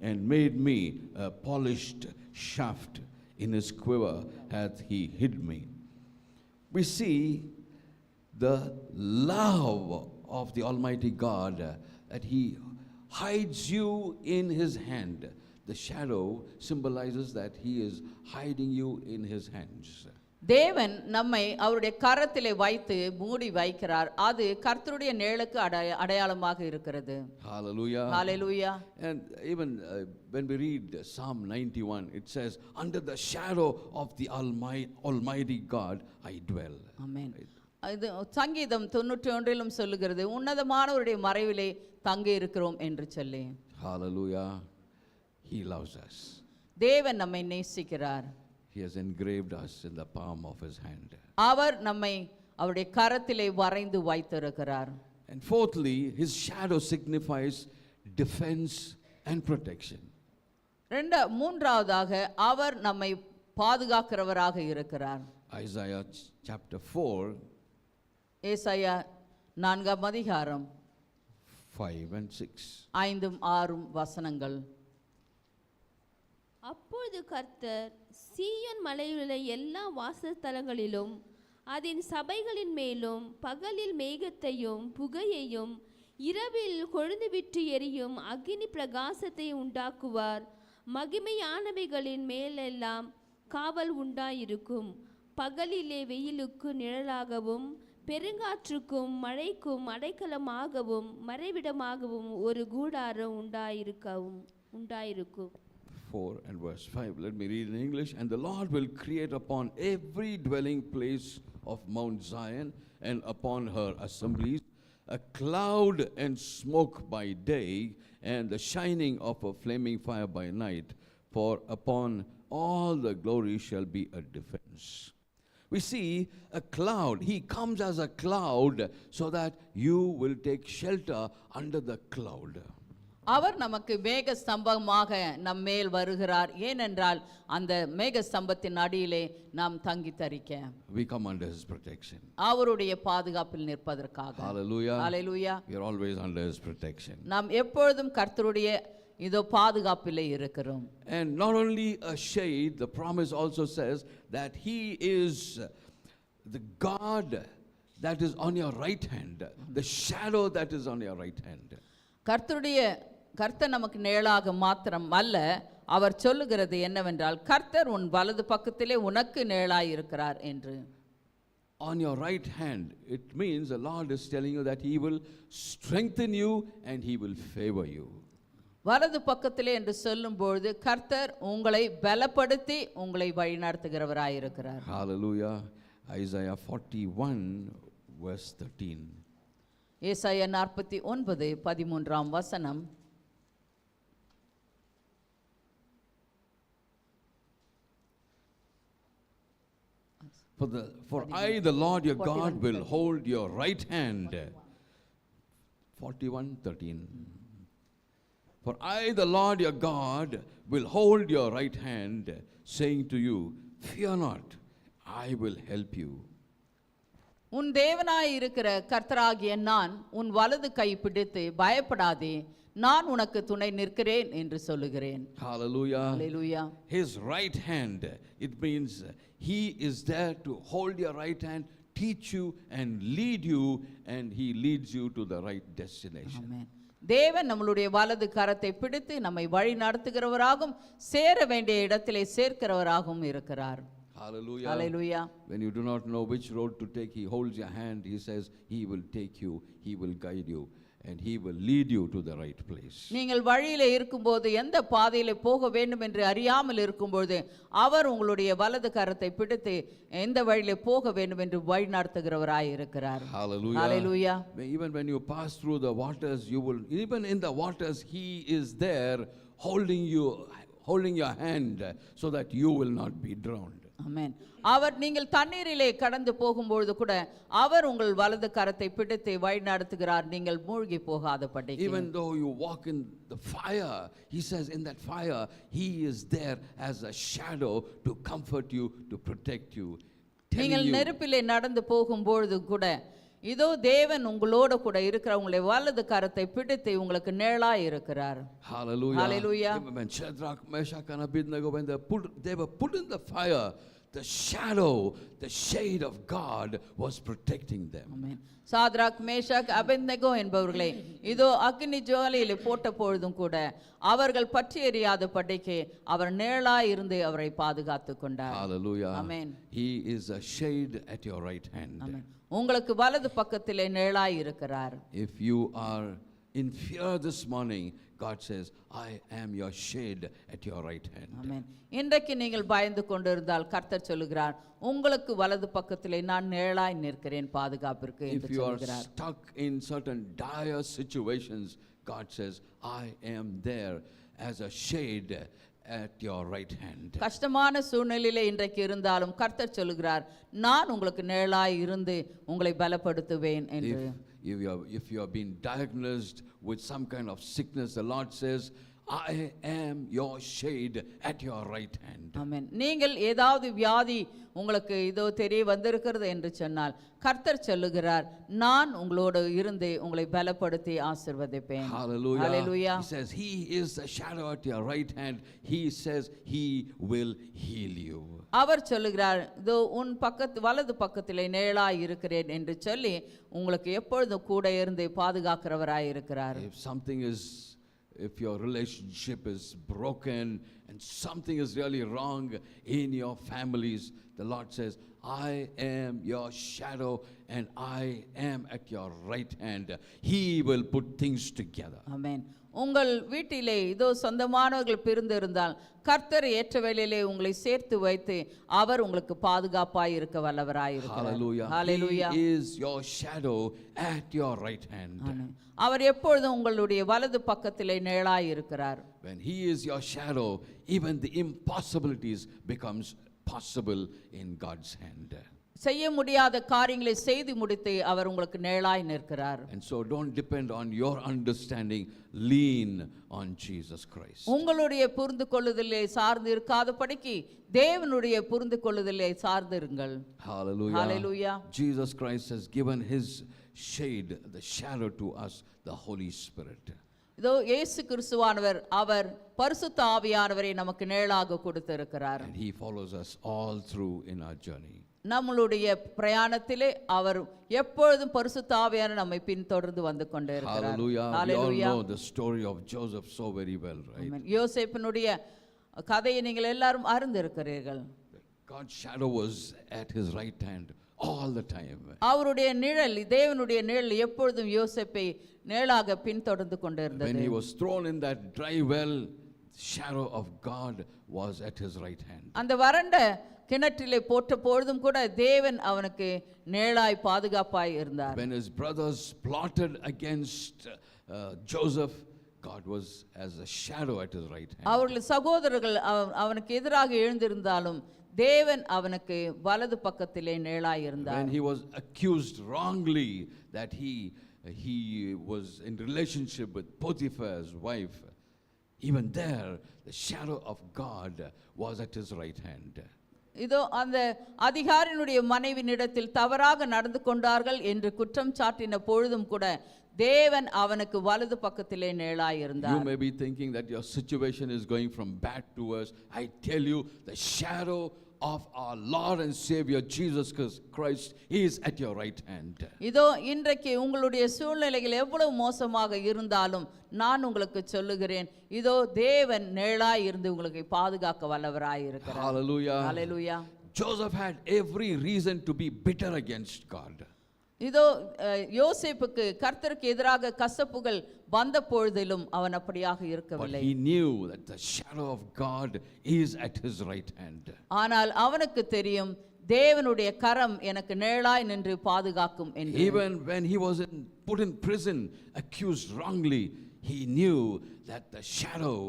and made me a polished shaft. In His quiver hath He hid me. We see the love of the Almighty God that he hides you in his hand. The shadow symbolizes that he is hiding you in his hands. தேவன் நம்மை அவருடைய கரத்திலே வைத்து மூடி வைக்கிறார். அது கர்த்தருடைய நிழலுக்கு அடையாளமாக இருக்கிறது. Hallelujah. Hallelujah. And even when we read Psalm 91, it says, under the shadow of the Almighty God I dwell. Amen. இது சங்கீதம் 91 சொல்லுகிறது, உன்னதமானவருடைய மறைவிலே தங்கி இருக்கிறோம் என்று சொல்லி. Hallelujah. He loves us. தேவன் நம்மை நேசிக்கிறார். He has engraved us in the palm of his hand. அவர் நம்மை அவருடைய கரத்திலே வரைந்து வைத்திருக்கிறார். And fourthly, his shadow signifies defense and protection. மூன்றாவதாக அவர் நம்மை பாதுகாக்கிறவராக இருக்கிறார். Isaiah chapter 4, ஏசாயா 4ஆம் அதிகாரம் 5 and 6. 5 6 வசனங்கள். அப்பொழுது கர்த்தர் சீயோன் மலையிலுள்ள எல்லா வாசஸ்தலங்களிலும் அதன் சபைகளின் மேலும் பகலில் மேகத்தையும் புகையையும் இரவில் கொழுந்துவிட்டு எரியும் அக்கினி பிரகாசத்தை உண்டாக்குவார். மகிமையானவைகளின் மேலெல்லாம் காவல் உண்டாயிருக்கும். பகலிலே வெயிலுக்கு நிழலாகவும் பெருங்காற்றுக்கும் மழைக்கும் அடைக்கலமாகவும் மறைவிடமாகவும் ஒரு கூடாரம் உண்டாயிருக்கும். 4 and verse 5. Let me read in English. And the Lord will create upon every dwelling place of Mount Zion and upon her assemblies a cloud and smoke by day and the shining of a flaming fire by night, for upon all the glory shall be a defense. We see a cloud. He comes as a cloud so that you will take shelter under the cloud. அவர் நமக்கு மேக ஸ்தம்பமாக நம்மேல் வருகிறார். ஏனென்றால் அந்த மேக ஸ்தம்பத்தின் அடியிலே நாம் தங்கி தரிக்க. We come under his protection. அவருடைய பாதுகாப்பில் நிற்பதற்காக. Hallelujah. Hallelujah. We are always under his protection. நாம் எப்பொழுதும் கர்த்தருடைய இதோ பாதுகாப்பிலே இருக்கிறோம். And not only a shade, the promise also says that he is the God that is on your right hand, the shadow that is on your right hand. கர்த்தர் நமக்கு நிழலாக மாத்திரம் அல்ல, அவர் சொல்லுகிறது என்னவென்றால் கர்த்தர் உன் வலது பக்கத்திலே உனக்கு நிழலாய் இருக்கிறார் என்று. On your right hand, it means the Lord is telling you that he will strengthen you and he will favor you. வலது பக்கத்திலே என்று சொல்லும்போது கர்த்தர் உங்களை பலப்படுத்தி உங்களை வழிநடத்துகிறவராய் இருக்கிறார். Hallelujah. Isaiah 41 verse 13. ஏசாயா 49 13ஆம் வசனம். For I, the Lord your God, will hold your right hand. 41:13. For I, the Lord your God, will hold your right hand, saying to you, fear not, I will help you. உன் தேவனாய் இருக்கிற கர்த்தராகிய நான் உன் வலது கை பிடித்து பயப்படாதே, நான் உனக்கு துணை நிற்கிறேன் என்று சொல்லுகிறேன். Hallelujah. Hallelujah. His right hand, it means he is there to hold your right hand, teach you and lead you, and he leads you to the right destination. Amen. தேவன் நம்மளுடைய வலது கரத்தை பிடித்து நம்மை வழி நடத்துகிறவராகவும் சேர வேண்டிய இடத்திலே சேர்க்கிறவராகவும் இருக்கிறார். Hallelujah. Hallelujah. When you do not know which road to take, he holds your hand. He says he will take you, he will guide you, and he will lead you to the right place. நீங்கள் வழியிலே இருக்கும்போது எந்த பாதையிலே போக வேண்டும் என்று அறியாமல் இருக்கும்போது அவர் உங்களுடைய வலது கரத்தை பிடித்து எந்த வழியிலே போக வேண்டும் என்று வழி நடத்துகிறவராய் இருக்கிறார். Hallelujah. Hallelujah. Even when you pass through the waters, you will, even in the waters, he is there holding your hand so that you will not be drowned. Amen. அவர் நீங்கள் தண்ணீரிலே கடந்து போகும்போது கூட அவர் உங்கள் வலது கரத்தை பிடித்து வழி நடத்துகிறார், நீங்கள் மூழ்கி போகாதபடிக்கு. Even though you walk in the fire, he says in that fire he is there as a shadow to comfort you, to protect you. நீங்கள் நெருப்பிலே நடந்து போகும்போது கூட இதோ தேவன் உங்களோட கூட இருக்கிற உங்களுடைய வலது கரத்தை பிடித்து உங்களுக்கு நிழலாய் இருக்கிறார். Hallelujah. Hallelujah. When Shadrach, Meshach and Abednego, when they were put in the fire, the shadow, the shade of God was protecting them. Amen. Shadrach Meshach Abednego என்பவர்களே இதோ அக்கினி ஜுவாலையில் போட்ட பொழுதும் கூட அவர்கள் பற்றி எரியாத படிக்கு அவர் நிழலாய் இருந்து அவரை பாதுகாத்து கொண்டார். Hallelujah. Amen. He is a shade at your right hand. ஆமென். உங்களுக்கு வலது பக்கத்திலே நிழலாய் இருக்கிறார். If you are in fear this morning, God says, I am your shade at your right hand. ஆமென். இன்றைக்கு நீங்கள் பயந்து கொண்டிருந்தால் கர்த்தர் சொல்லுகிறார் உங்களுக்கு வலது பக்கத்திலே நான் நிழலாய் நிற்கிறேன் பாதுகாப்பிற்கு If என்று you are சொல்கிறார். stuck in certain dire situations, God says, I am there as a shade at your right hand. கஷ்டமான சூழ்நிலையிலே இன்றைக்கு இருந்தாலும் கர்த்தர் சொல்லுகிறார் நான் உங்களுக்கு நிழலாய் இருந்து உங்களை பலப்படுத்துவேன் என்று. If you have been diagnosed with some kind of sickness, the Lord says, I am your shade at your right hand. ஆமென். நீங்கள் ஏதாவது வியாதி உங்களுக்கு இதோ தெரிய வந்திருக்கிறது என்று சொன்னால் கர்த்தர் சொல்லுகிறார் நான் உங்களோடு இருந்து உங்களை பலப்படுத்தி ஆசீர்வதிப்பேன். Hallelujah. Hallelujah. He says, He is the shadow at your right hand. He says, He will heal you. அவர் சொல்லுகிறார் இதோ உன் வலது பக்கத்திலே நிழலாய் இருக்கிறேன் என்று சொல்லி உங்களுக்கு எப்பொழுதும் கூட இருந்து பாதுகாக்கிறவராய் இருக்கிறார். If your relationship is broken and something is really wrong in your families, the Lord says, I am your shadow and I am at your right hand. He will put things together. Amen. உங்கள் வீட்டிலே இதோ சொந்தமானவர்கள் பிரிந்திருந்தால் கர்த்தர் ஏற்ற வேளையிலே உங்களை சேர்த்து வைத்து அவர் உங்களுக்கு பாதுகாப்பாய் இருக்க வல்லவராய் இருக்கிறார். Hallelujah. Hallelujah. He is your shadow at your right hand. அவர் எப்பொழுதும் உங்களுடைய வலது பக்கத்திலே நிழலாய் இருக்கிறார். When he is your shadow, even the impossibilities becomes possible in God's hand. செய்ய முடியாத காரியங்களை செய்து முடித்து அவர் உங்களுக்கு நிழலாய் நிற்கிறார். And so don't depend on your understanding, lean on Jesus Christ. உங்களுடைய புரிந்து கொள்ளுதலை சார்ந்து இருக்காதபடிக்கு தேவனுடைய புரிந்து கொள்ளுதலை சார்ந்து இருங்கள். Hallelujah. Hallelujah. Jesus Christ has given his shade, the shadow to us, the Holy Spirit. இதோ இயேசு கிறிஸ்துவானவர் அவர் பரிசுத்த ஆவியானவரை நமக்கு நிழலாக கொடுத்திருக்கிறார். And he follows us all through in our journey. நம்மளுடைய பிரயாணத்திலே அவர் எப்பொழுதும் பரிசுத்த ஆவியானவர் நம்மை பின்தொடர்ந்து வந்து கொண்டே இருக்கிறார். Hallelujah. Hallelujah. We all know the story of Joseph so very well, right? Amen. யோசேப்பினுடைய கதையை நீங்கள் எல்லாரும் அறிந்திருக்கிறீர்கள். God's shadow was at his right hand all the time. அவருடைய நிழல் தேவனுடைய நிழல் எப்பொழுதும் யோசேப்பை நிழலாக பின்தொடர்ந்து கொண்டிருந்தது. When he was thrown in that dry well, the shadow of God was at his right hand. அந்த வறண்ட கிணற்றிலே போட்ட பொழுதும் கூட தேவன் அவனுக்கு நிழலாய் பாதுகாப்பாய் இருந்தார். When his brothers plotted against Joseph, God was as a shadow at his right hand. அவர்கள் சகோதரர்கள் அவனுக்கு எதிராக எழுந்திருந்தாலும் தேவன் அவனுக்கு வலது பக்கத்திலே நிழலாய் இருந்தார். When he was accused wrongly that he was in relationship with Potiphar's wife, even there the shadow of God was at his right hand. இதோ அந்த அதிகாரியினுடைய மனைவியினிடத்தில் தவறாக நடந்து கொண்டார்கள் என்று குற்றம் சாட்டின பொழுதும் கூட தேவன் அவனுக்கு வலது பக்கத்திலே நிழலாய் இருந்தார். You may be thinking that your situation is going from bad to worse. I tell you, the shadow of our Lord and Savior Jesus Christ is at your right hand. இதோ இன்றைக்கு உங்களுடைய சூழ்நிலைகள் எவ்வளவு மோசமாக இருந்தாலும் நான் உங்களுக்கு சொல்லுகிறேன் இதோ தேவன் நிழலாய் இருந்து உங்களுக்கு பாதுகாக்க வல்லவராய் இருக்கிறார். Hallelujah. Hallelujah. Joseph had every reason to be bitter against God. இதோ யோசேப்புக்கு கர்த்தருக்கு எதிராக கசப்புகள் வந்த பொழுதிலும் அவன் அப்படியாக இருக்கவில்லை. But he knew that the shadow of God is at his right hand. ஆனால் அவனுக்கு தெரியும் தேவனுடைய கரம் எனக்கு நிழலாய் நின்று பாதுகாக்கும் என்று. Even when he was put in prison, accused wrongly, he knew that the shadow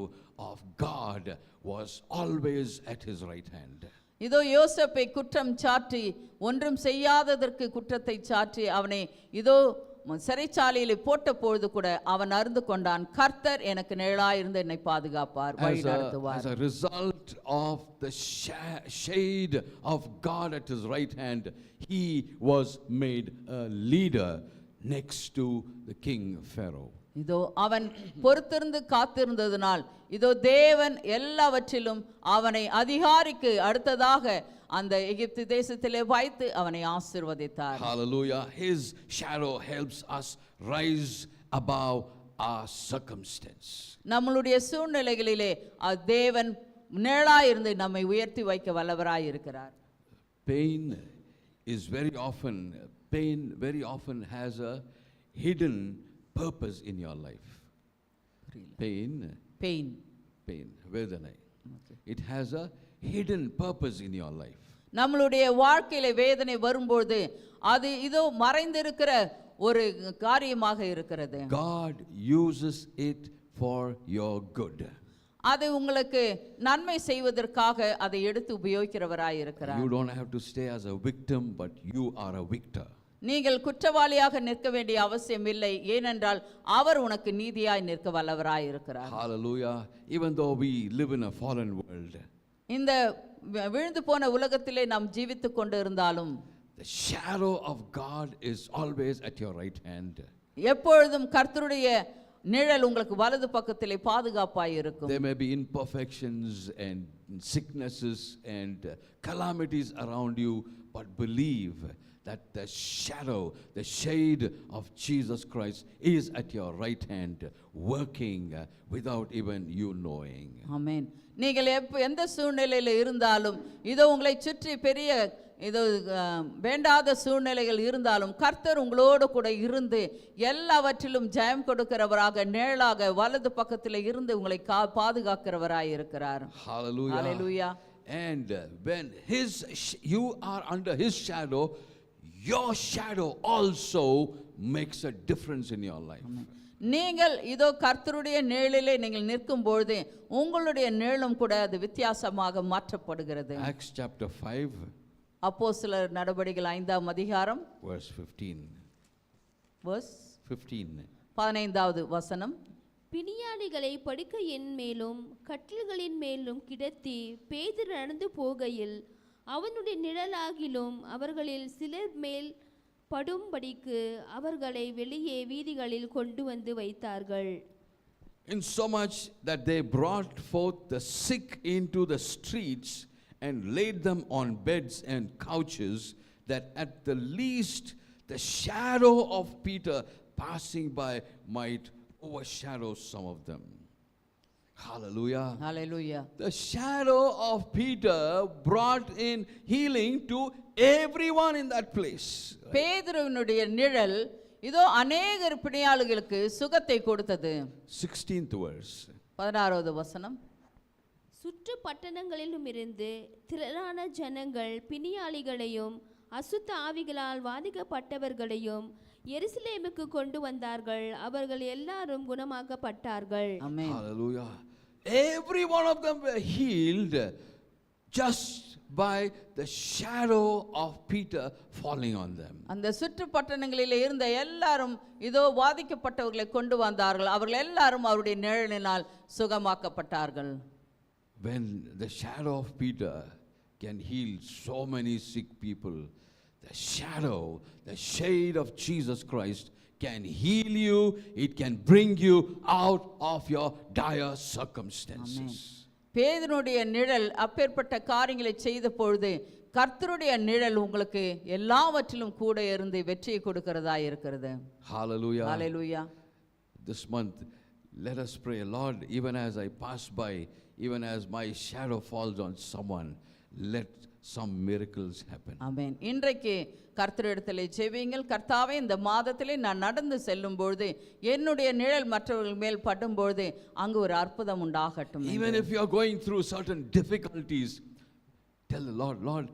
of God was always at his right hand. இதோ யோசேப்பை குற்றம் சாட்டி ஒன்றும் செய்யாததற்கு குற்றத்தை சாட்டி அவனை இதோ சிறைச்சாலையில் போட்ட பொழுது கூட அவன் அறிந்து கொண்டான் கர்த்தர் எனக்கு நிழலாய் இருந்து என்னை பாதுகாப்பார் வழி நடத்துவார். As a result of the shade of God at his right hand, he was made a leader next to the king Pharaoh. இதோ அவன் பொறுத்திருந்து காத்திருந்ததினால் இதோ தேவன் எல்லாவற்றிலும் அவனை அதிகாரிக்கு அடுத்ததாக அந்த எகிப்து தேசத்திலே வைத்து அவனை ஆசீர்வதித்தார். Hallelujah. His shadow helps us rise above our circumstance. நம்மளுடைய சூழ்நிலைகளிலே தேவன் நிழலாயிருந்து நம்மை உயர்த்தி வைக்க வல்லவராய் இருக்கிறார். Pain very often has a hidden purpose in your life. Pain, வேதனை. It has a hidden purpose in your life. நம்மளுடைய வாழ்க்கையில வேதனை வரும்போது அது இதோ மறைந்திருக்கிற ஒரு காரியமாக இருக்கிறது. God uses it for your good. அது உங்களுக்கு நன்மை செய்வதற்காக அதை எடுத்து உபயோகிக்கிறவராய் இருக்கிறார். You don't have to stay as a victim, but you are a victor. நீங்கள் குற்றவாளியாக நிற்க வேண்டிய அவசியம் இல்லை, ஏனென்றால் அவர் உனக்கு நீதியாய் நிற்க வல்லவராய் இருக்கிறார். Hallelujah. Even though we live in a fallen world, இந்த விழுந்து போன உலகத்திலே நாம் ஜீவித்துக் கொண்டு இருந்தாலும் the shadow of God is always at your right hand. எப்பொழுதும் கர்த்தருடைய நிழல் உங்களுக்கு வலது பக்கத்திலே பாதுகாப்பாய் இருக்கும். There may be imperfections and sicknesses and calamities around you, but believe that the shadow, the shade of Jesus Christ is at your right hand, working without even you knowing. ஆமென். நீங்கள் எந்த சூழ்நிலையில் இருந்தாலும் இதோ உங்களை சுற்றி பெரிய இதோ வேண்டாத சூழ்நிலைகள் இருந்தாலும் கர்த்தர் உங்களோடு கூட இருந்து எல்லாவற்றிலும் ஜெயம் கொடுக்கிறவராக நிழலாக வலது பக்கத்தில் இருந்து உங்களை பாதுகாக்கிறவராய் இருக்கிறார். Hallelujah. Hallelujah. And when you are under his shadow, your shadow also makes a difference in your life. நீங்கள் இதோ கர்த்தருடைய நிழலிலே நீங்கள் நிற்கும் பொழுது உங்களுடைய நிழலும் கூட அது வித்தியாசமாக மாற்றப்படுகிறது. Acts chapter 5 அப்போஸ்தலர் நடபடிகள் 5ஆம் அதிகாரம் verse 15. verse 15. 15வது வசனம். பிணியாளிகளை படுக்கையின் மேலும் கட்டில்களின் மேலும் கிடத்தி பேதுரு நடந்து போகையில் அவனுடைய நிழலாகிலும் அவர்களில் சிலர் மேல் படும்படிக்கு அவர்களை வெளியே வீதிகளில் கொண்டு வந்து வைத்தார்கள். In so much that they brought forth the sick into the streets and laid them on beds and couches, that at the least the shadow of Peter passing by might overshadow some of them. Hallelujah. Hallelujah. The shadow of Peter brought in healing to everyone in that place. பேதுருவினுடைய நிழல் இதோ அநேகர் பிணியாளிகளுக்கு சுகத்தை கொடுத்தது. 16th verse. 16வது வசனம். சுற்று பட்டணங்களிலும் இருந்து திரளான ஜனங்கள் பிணியாளிகளையும் அசுத்த ஆவிகளால் வாதிக்கப்பட்டவர்களையும் எருசலேமுக்கு கொண்டு வந்தார்கள். அவர்கள் எல்லாரும் குணமாக்கப்பட்டார்கள். ஆமென். Hallelujah. Every one of them were healed just by the shadow of Peter falling on them. அந்த சுற்று பட்டணங்களிலே இருந்த எல்லாரும் இதோ வாதிக்கப்பட்டவர்களை கொண்டு வந்தார்கள். அவர்கள் எல்லாரும் அவருடைய நிழலினால் சுகமாக்கப்பட்டார்கள். When the shadow of Peter can heal so many sick people, the shadow, the shade of Jesus Christ can heal you. It can bring you out of your dire circumstances. பேதுருடைய நிழல் அப்பேற்பட்ட காரியங்களை செய்த பொழுது கர்த்தருடைய நிழல் உங்களுக்கு எல்லாவற்றிலும் கூட இருந்து வெற்றியை கொடுக்கிறதா இருக்கிறது. Hallelujah. Hallelujah. This month, let us pray, Lord, even as I pass by, even as my shadow falls on someone, let some miracles happen. ஆமென். இன்றைக்கு கர்த்தரிடத்திலே ஜெபியுங்கள். கர்த்தாவே, இந்த மாதத்திலே நான் நடந்து செல்லும் பொழுது என்னுடைய நிழல் மற்றவர்கள் மேல் படும் பொழுது அங்கு ஒரு அற்புதம் உண்டாகட்டும். Even if you are going through certain difficulties, tell the Lord, Lord,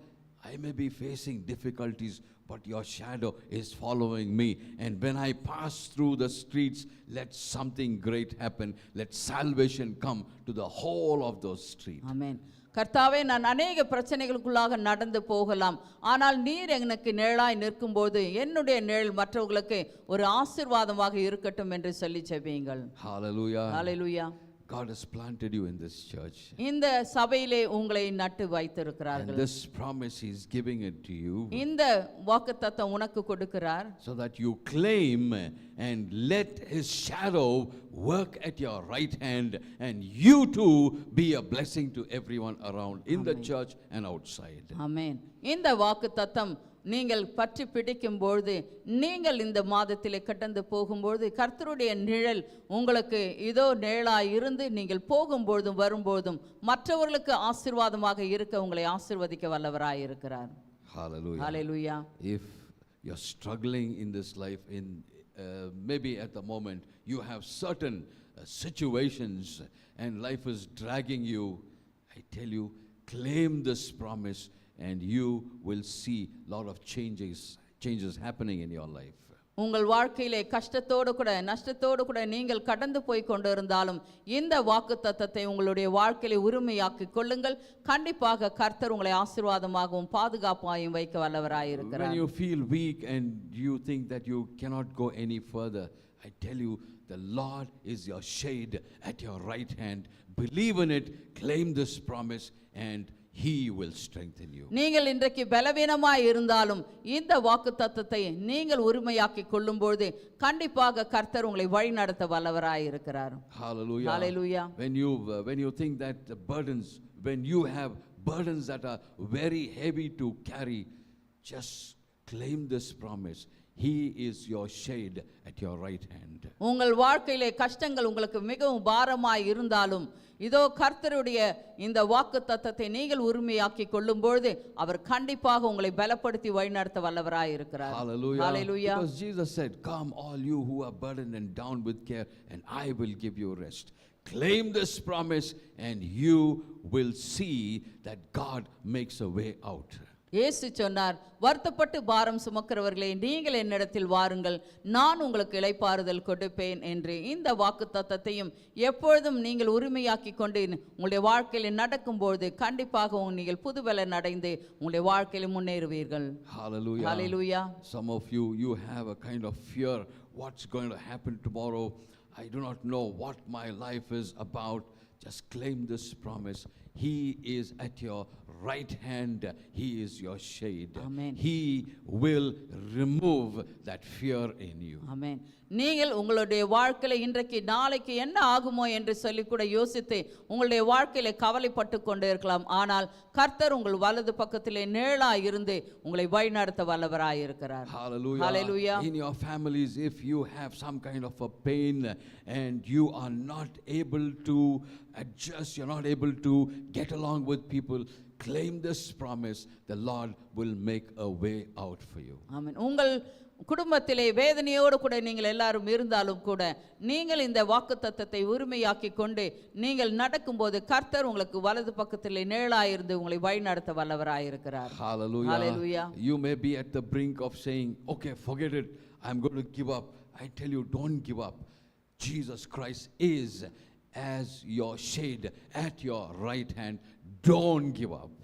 I may be facing difficulties, but your shadow is following me. And when I pass through the streets, let something great happen. Let salvation come to the whole of those streets. ஆமென். கர்த்தாவே, நான் அநேக பிரச்சனைகளுக்குள்ளாக நடந்து போகலாம், ஆனால் நீர் எனக்கு நிழலாய் நிற்கும்போது என்னுடைய நிழல் மற்றவர்களுக்கு ஒரு ஆசீர்வாதமாக இருக்கட்டும் என்று சொல்லி ஜெபியுங்கள். Hallelujah. Hallelujah. God has planted you in this church. இந்த சபையிலே உங்களை நட்டு And வைத்திருக்கிறார்கள். this promise He's giving it to you இந்த வாக்குத்தத்தம் உனக்கு கொடுக்கிறார். so that you claim and let His shadow work at your right hand, and you too be a blessing to everyone around in the church and outside. ஆமென். இந்த வாக்குத்தத்தம் நீங்கள் பற்றி பிடிக்கும்போது, நீங்கள் இந்த மாதத்திலே கடந்து போகும்போது கர்த்தருடைய நிழல் உங்களுக்கு இதோ நிழலாய் இருந்து நீங்கள் போகும்போதும் வரும்போதும் மற்றவர்களுக்கு ஆசீர்வாதமாக இருக்க உங்களை ஆசீர்வதிக்க வல்லவராய் இருக்கிறார். Hallelujah. Hallelujah. If you're struggling in this life, maybe at the moment you have certain situations and life is dragging you, I tell you, claim this promise and you will see a lot of changes happening in your life. உங்கள் வாழ்க்கையிலே கஷ்டத்தோடு கூட நஷ்டத்தோடு கூட நீங்கள் கடந்து போய் கொண்டிருந்தாலும் இந்த வாக்குத்தத்தத்தை உங்களுடைய வாழ்க்கையிலே உரிமையாக்கி கொள்ளுங்கள். கண்டிப்பாக கர்த்தர் உங்களை ஆசீர்வாதமாகவும் பாதுகாப்பாயும் வைக்க வல்லவராய் இருக்கிறார். When you feel weak and you think that you cannot go any further, I tell you, the Lord is your shade at your right hand. Believe in it, claim this promise, and He will strengthen you. நீங்கள் இன்றைக்கு பலவீனமாய் இருந்தாலும் இந்த வாக்குத்தத்தத்தை நீங்கள் உரிமையாக்கி கொள்ளும்போது கண்டிப்பாக கர்த்தர் உங்களை வழி நடத்த வல்லவராய் இருக்கிறார். Hallelujah. Hallelujah. When you think that the burdens, when you have burdens that are very heavy to carry, just claim this promise. He is your shade at your right hand. உங்கள் வாழ்க்கையிலே கஷ்டங்கள் உங்களுக்கு மிகவும் பாரமாய் இருந்தாலும் இதோ கர்த்தருடைய இந்த வாக்குத்தத்தத்தை நீங்கள் உரிமையாக்கி கொள்ளும்போது அவர் கண்டிப்பாக உங்களை பலப்படுத்தி வழிநடத்த வல்லவராய் இருக்கிறார். Hallelujah. Hallelujah. Because Jesus said, "Come all you who are burdened and down with care, and I will give you rest." Claim this promise and you will see that God makes a way out. இயேசு சொன்னார், வருத்தப்பட்டு பாரம் சுமக்கிறவர்களே நீங்கள் என்னிடத்தில் வாருங்கள், நான் உங்களுக்கு இளைப்பாறுதல் கொடுப்பேன் என்று. இந்த வாக்குத்தத்தத்தையும் எப்பொழுதும் நீங்கள் உரிமையாக்கி கொண்டு உங்களுடைய வாழ்க்கையில் நடக்கும்போது கண்டிப்பாக நீங்கள் புதுபலன் அடைந்து உங்களுடைய வாழ்க்கையில் முன்னேறுவீர்கள். Hallelujah. Hallelujah. Some of you have a kind of fear, what's going to happen tomorrow? I do not know what my life is about. Just claim this promise. He is at your right hand. He is your shade. Amen. He will remove that fear in you. ஆமென். நீங்கள் உங்களுடைய வாழ்க்கையில இன்றைக்கு நாளைக்கு என்ன ஆகுமோ என்று சொல்லி கூட யோசித்து உங்களுடைய வாழ்க்கையில கவலைப்பட்டு கொண்டு இருக்கலாம். ஆனால் கர்த்தர் உங்கள் வலது பக்கத்திலே நிழலாய் இருந்து உங்களை வழிநடத்த வல்லவராய் இருக்கிறார். Hallelujah. Hallelujah. In your families, if you have some kind of a pain and you are not able to adjust, you're not able to get along with people, claim this promise. The Lord will make a way out for you. ஆமென். உங்கள் குடும்பத்திலே வேதனையோடு கூட நீங்கள் எல்லாரும் இருந்தாலும் கூட நீங்கள் இந்த வாக்குத்தத்தத்தை உரிமையாக்கி கொண்டு நீங்கள் நடக்கும்போது கர்த்தர் உங்களுக்கு வலது பக்கத்திலே நிழலாயிருந்து உங்களை வழிநடத்த வல்லவராய் இருக்கிறார். Hallelujah. Hallelujah. You may be at the brink of saying, okay, forget it, I'm going to give up. I tell you, don't give up. Jesus Christ is as your shade at your right hand. Don't give up.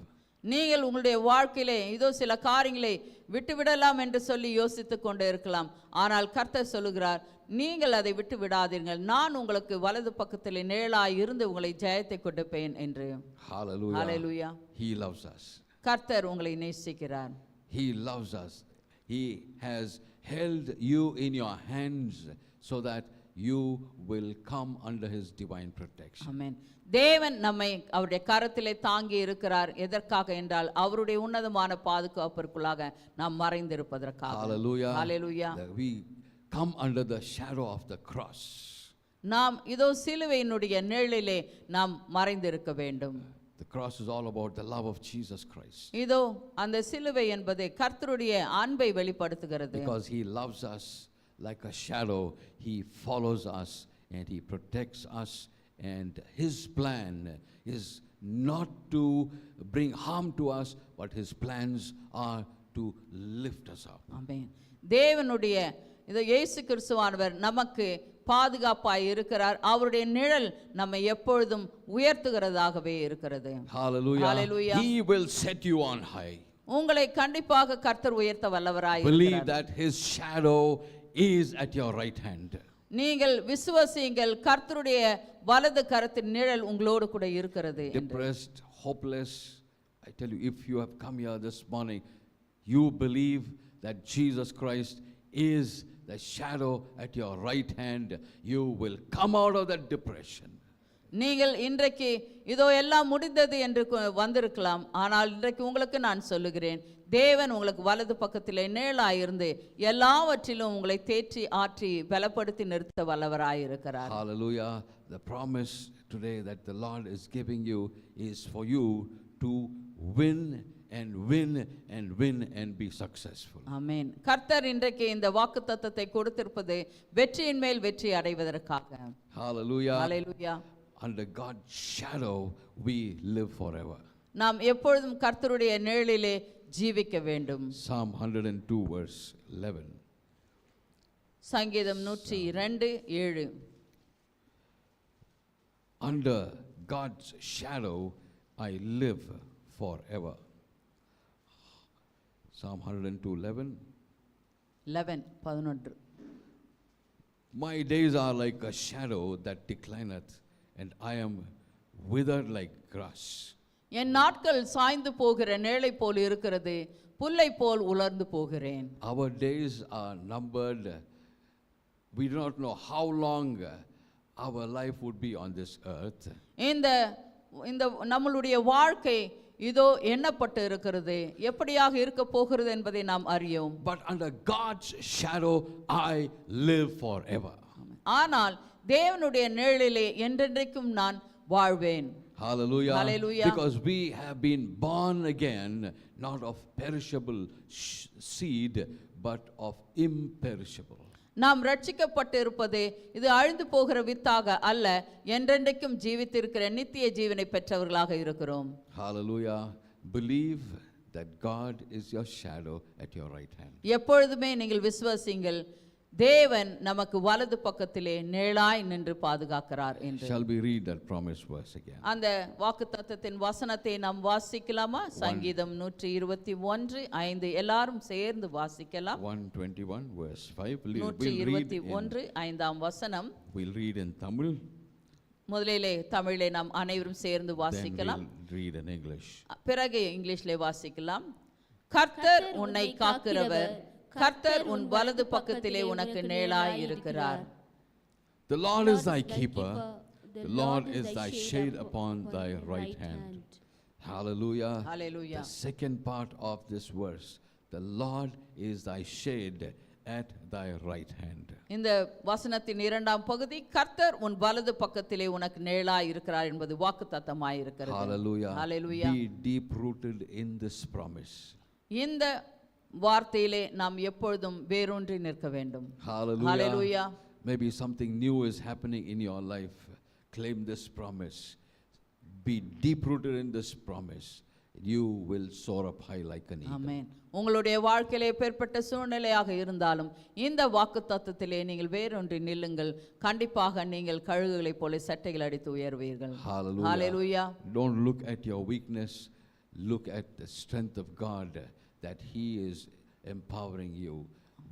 நீங்கள் உங்களுடைய வாழ்க்கையிலே இதோ சில காரியங்களை விட்டுவிடலாம் என்று சொல்லி யோசித்து கொண்டு இருக்கலாம். ஆனால் கர்த்தர் சொல்லுகிறார், நீங்கள் அதை விட்டு விடாதீர்கள், நான் உங்களுக்கு வலது பக்கத்திலே நிழலாய் இருந்து உங்களை ஜெயத்தை கொடுப்பேன் என்று. Hallelujah. Hallelujah. He loves us. கர்த்தர் உங்களை நேசிக்கிறார். He loves us. He has held you in your hands so that you will come under His divine protection. ஆமென். தேவன் நம்மை அவருடைய கரத்திலே தாங்கி இருக்கிறார். எதற்காக என்றால் அவருடைய உன்னதமான பாதுகாப்பிற்குள்ளாக நாம் மறைந்திருப்பதற்காக. Hallelujah. Hallelujah. That we come under the shadow of the cross. நாம் இதோ சிலுவையினுடைய நிழலிலே நாம் மறைந்திருக்க வேண்டும். The cross is all about the love of Jesus Christ. இதோ அந்த சிலுவை என்பது கர்த்தருடைய அன்பை வெளிப்படுத்துகிறது. Because He loves us like a shadow, He follows us and He protects us, and His plan is not to bring harm to us, but His plans are to lift us up. ஆமென். தேவனுடைய இதோ இயேசு கிறிஸ்துவானவர் நமக்கு பாதுகாப்பாய் இருக்கிறார். அவருடைய நிழல் நம்மை எப்பொழுதும் உயர்த்துகிறதாகவே இருக்கிறது. Hallelujah. Hallelujah. He will set you on high. உங்களை கண்டிப்பாக கர்த்தர் உயர்த்த வல்லவராய் Believe இருக்கிறார். that His shadow is at your right hand. நீங்கள் விசுவாசியுங்கள், கர்த்தருடைய வலது கரத்தின் நிழல் உங்களோடு கூட இருக்கிறது என்று. Depressed, hopeless, I tell you, if you have come here this morning, you believe that Jesus Christ is the shadow at your right hand, you will come out of that depression. நீங்கள் இன்றைக்கு இதோ எல்லாம் முடிந்தது என்று வந்திருக்கலாம், ஆனால் இன்றைக்கு உங்களுக்கு நான் சொல்லுகிறேன், தேவன் உங்களுக்கு வலது பக்கத்திலே நிழலாயிருந்து எல்லாவற்றிலும் உங்களை தேற்றி ஆற்றி பலப்படுத்தி நிறுத்த வல்லவராயிருக்கிறார். Hallelujah. The promise today that the Lord is giving you is for you to win and win and win and be successful. ஆமென். கர்த்தர் இன்றைக்கு இந்த வாக்குத்தத்தத்தை கொடுத்திருப்பது வெற்றியின் மேல் வெற்றி அடைவதற்காக. Hallelujah. Hallelujah. Under God's shadow we live forever. நாம் எப்பொழுதும் கர்த்தருடைய நிழலிலே ஜீவிக்க வேண்டும். Psalm 102 verse 11. சங்கீதம் 102:7. Under God's shadow I live forever. Psalm 102:11. 11. My days are like a shadow that declineth, and I am withered like grass. என் நாட்கள் சாய்ந்து போகிற நிழலை போல் இருக்கிறது, புல்லை போல் உலர்ந்து போகிறேன். Our days are numbered. We do not know how long our life would be on this earth. இந்த நம்மளுடைய வாழ்க்கை இதோ எண்ணப்பட்டு இருக்கிறது, எப்படியாக இருக்க போகிறது என்பதை நாம் அறியோம். But under God's shadow I live forever. ஆனால் தேவனுடைய நிழலிலே என்றென்றைக்கும் நான் வாழ்வேன். Hallelujah. Hallelujah. Because we have been born again, not of perishable seed, but of imperishable. நாம் ரட்சிக்கப்பட்டு இருப்பது இது அழிந்து போகிற வித்தாக அல்ல, என்றென்றைக்கும் ஜீவித்திருக்கிற நித்திய ஜீவனை பெற்றவர்களாக இருக்கிறோம். Hallelujah. Believe that God is your shadow at your right hand. எப்பொழுதுமே நீங்கள் விசுவாசிங்கள், தேவன் நமக்கு வலது பக்கத்திலே நிழலாய் நின்று பாதுகாக்கிறார் என்று. Shall we read that promise verse again? அந்த வாக்குத்தத்தத்தின் வசனத்தை நாம் வாசிக்கலாமா? சங்கீதம் 121:5 எல்லாரும் சேர்ந்து வாசிக்கலாம். 121 verse 5. We'll 121:5 வசனம். We'll read in Tamil. முதலிலே தமிழிலே நாம் அனைவரும் சேர்ந்து வாசிக்கலாம். Then we'll read in English. பிறகு இங்கிலீஷ்லே வாசிக்கலாம். கர்த்தர் உன்னை காக்கிறவர், கர்த்தர் உன் வலது பக்கத்திலே உனக்கு நிழலாய் இருக்கிறார். The Lord is thy keeper, the Lord is thy shade upon thy right hand. Hallelujah. Hallelujah. The second part of this verse, the Lord is thy shade at thy right hand. இந்த வசனத்தின் இரண்டாம் பகுதி, கர்த்தர் உன் வலது பக்கத்திலே உனக்கு நிழலாய் இருக்கிறார் என்பது வாக்குத்தத்தமாய் இருக்கிறது. Hallelujah. Hallelujah. Be deep rooted in this promise. இந்த வார்த்தையிலே நாம் எப்பொழுதும் வேரூன்றி நிற்க வேண்டும். Hallelujah. Hallelujah. Maybe something new is happening in your life. Claim this promise. Be deep rooted in this promise. You will soar up high like an eagle. ஆமென். உங்களுடைய வாழ்க்கையிலே எப்பேற்பட்ட சூழ்நிலையாக இருந்தாலும் இந்த வாக்குத்தத்தத்திலே நீங்கள் வேரூன்றி நில்லுங்கள், கண்டிப்பாக நீங்கள் கழுகுகளைப் போல சட்டைகள் அடித்து உயர்வீர்கள். Hallelujah. Hallelujah. Don't look at your weakness. Look at the strength of God, that He is empowering you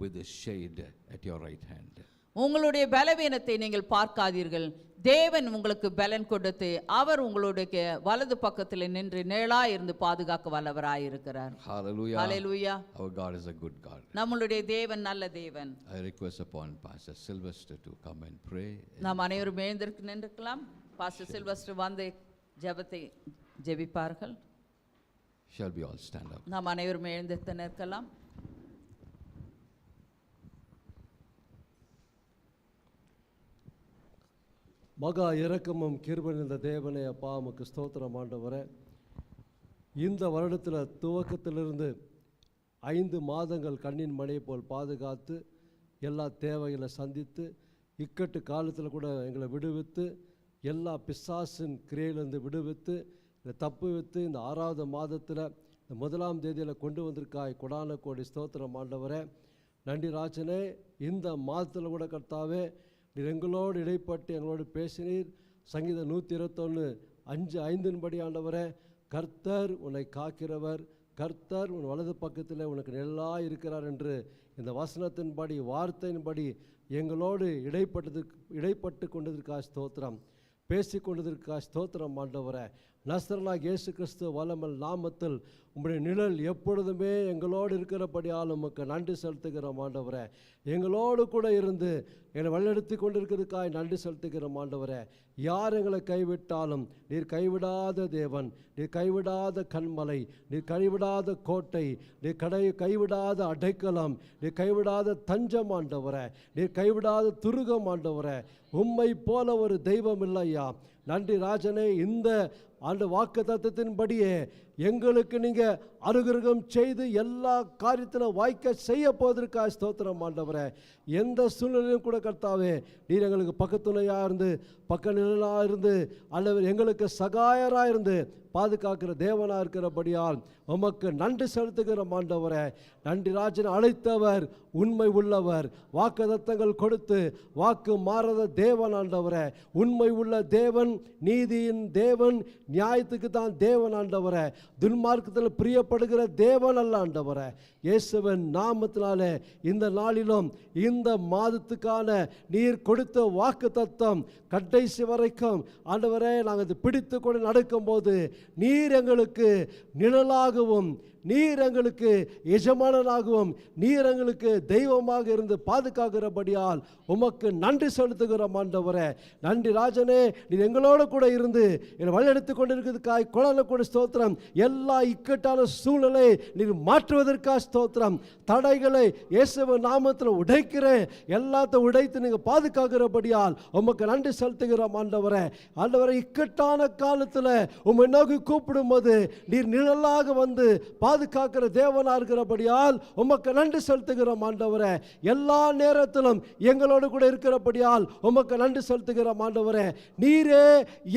with His shade at your right hand. உங்களுடைய பலவீனத்தை நீங்கள் பார்க்காதீர்கள், தேவன் உங்களுக்கு பலன் கொடுத்து அவர் உங்களுடைய வலது பக்கத்தில் நின்று நிழலாய் இருந்து பாதுகாக்க வல்லவராய் இருக்கிறார். Hallelujah. Hallelujah. Our God is a good God. நம்மளுடைய தேவன் நல்ல தேவன். I request upon Pastor Sylvester to come and pray. நாம் அனைவரும் எழுந்திருக்கு நின்றுக்கலாம். பாஸ்டர் சில்வஸ்டர் வந்து ஜெபத்தை ஜெபிப்பார்கள். Shall we all stand up? நாம் அனைவரும் எழுந்திருத்து நிற்கலாம். மகா இரக்கமும் கிருபை நிறைந்த தேவனே, அப்பா உமக்கு ஸ்தோத்திரம் ஆண்டவரே. இந்த வருடத்தில் துவக்கத்திலிருந்து 5 மாதங்கள் கண்ணின் மணியை போல் பாதுகாத்து எல்லா தேவைகளை சந்தித்து இக்கட்டு காலத்தில் கூட எங்களை விடுவித்து எல்லா பிசாசின் கிரியையிலிருந்து விடுவித்து இதை தப்பு வைத்து இந்த 6வது மாதத்தில் இந்த 1ஆம் தேதியில் கொண்டு வந்திருக்காய். கொடான கோடி ஸ்தோத்திரம் ஆண்டவரே. நன்றி ராஜனே. இந்த மாதத்தில் கூட கர்த்தாவே நீர் எங்களோடு இடைப்பட்டு எங்களோடு பேசினீர். சங்கீதம் 121:5 படி ஆண்டவரே, கர்த்தர் உன்னை காக்கிறவர், கர்த்தர் உன் வலது பக்கத்தில் உனக்கு நிழலாய் இருக்கிறார் என்று இந்த வசனத்தின்படி வார்த்தையின்படி எங்களோடு இடைப்பட்டு கொண்டதற்காக ஸ்தோத்திரம், பேசி கொண்டதற்காக ஸ்தோத்திரம் ஆண்டவரே. நசரனாகிய இயேசு கிறிஸ்து வல்லமையுள்ள நாமத்தில் உம்முடைய நிழல் எப்பொழுதுமே எங்களோடு இருக்கிறபடியால் உமக்கு நன்றி செலுத்துகிறோம் ஆண்டவரே. எங்களோடு கூட இருந்து என்னை வழிநடத்தி கொண்டிருக்கிறதுக்காக நன்றி செலுத்துகிறோம் ஆண்டவரே. யார் எங்களை கைவிட்டாலும் நீர் கைவிடாத தேவன், நீர் கைவிடாத கண்மலை, நீர் கைவிடாத கோட்டை, நீர் கைவிடாத அடைக்கலம், நீர் கைவிடாத தஞ்சம் ஆண்டவரே, நீர் கைவிடாத துருகம் ஆண்டவரே. உம்மை போல ஒரு தெய்வம் இல்லையா. நன்றி ராஜனே. இந்த ஆண்டு வாக்கு தத்தத்தின்படியே எங்களுக்கு நீங்கள் அனுகிரகம் செய்து எல்லா காரியத்திலும் வாய்க்க செய்ய போவதற்காக ஸ்தோத்திரம் ஆண்டவரே. எந்த சூழ்நிலையும் கூட கர்த்தாவே நீர் எங்களுக்கு பக்கத்துணையாக இருந்து பக்க நிழலாக இருந்து அல்லது எங்களுக்கு சகாயராக இருந்து பாதுகாக்கிற தேவனாக இருக்கிறபடியால் உமக்கு நன்றி செலுத்துகிற ஆண்டவரே. நன்றி ராஜன். அழைத்தவர் உண்மை உள்ளவர், வாக்குத்தத்தங்கள் கொடுத்து வாக்கு மாறாத தேவன் ஆண்டவரே. உண்மை உள்ள தேவன், நீதியின் தேவன், நியாயத்துக்கு தான் தேவன் ஆண்டவரே. துன்மார்க்கத்தில் பிரியப்படுகிற தேவன் அல்ல ஆண்டவரே. இயேசுவின் நாமத்தினாலே இந்த நாளிலும் இந்த மாதத்துக்கான நீர் கொடுத்த வாக்கு தத்தம் கடைசி வரைக்கும் ஆண்டவரே நாங்கள் பிடித்து கொண்டு நடக்கும்போது நீர் எங்களுக்கு நிழலாகவும் நீர் எங்களுக்கு எஜமானனாகவும் நீர் எங்களுக்கு தெய்வமாக இருந்து பாதுகாக்கிறபடியால் உமக்கு நன்றி செலுத்துகிறோம் ஆண்டவரே. நன்றி ராஜனே. நீர் எங்களோடு கூட இருந்து என்னை வழிநடத்தி கொண்டிருக்கிறதுக்காக குழந்தை கூட ஸ்தோத்திரம். எல்லா இக்கட்டான சூழ்நிலை நீர் மாற்றுவதற்காக ஸ்தோத்திரம். தடைகளை இயேசுவின் நாமத்தில் உடைக்கிறேன். எல்லாத்தையும் உடைத்து நீங்கள் பாதுகாக்கிறபடியால் உமக்கு நன்றி செலுத்துகிறோம் ஆண்டவரே. ஆண்டவரை இக்கட்டான காலத்தில் உம்மை நோக்கி கூப்பிடும்போது நீர் நிழலாக வந்து பாதுகாக்கிற தேவனா இருக்கிறபடியால் உமக்கு நன்றி செலுத்துகிறோம் ஆண்டவரே. எல்லா நேரத்திலும் எங்களோடு கூட இருக்கிறபடியால் உமக்கு நன்றி செலுத்துகிறோம் ஆண்டவரே. நீரே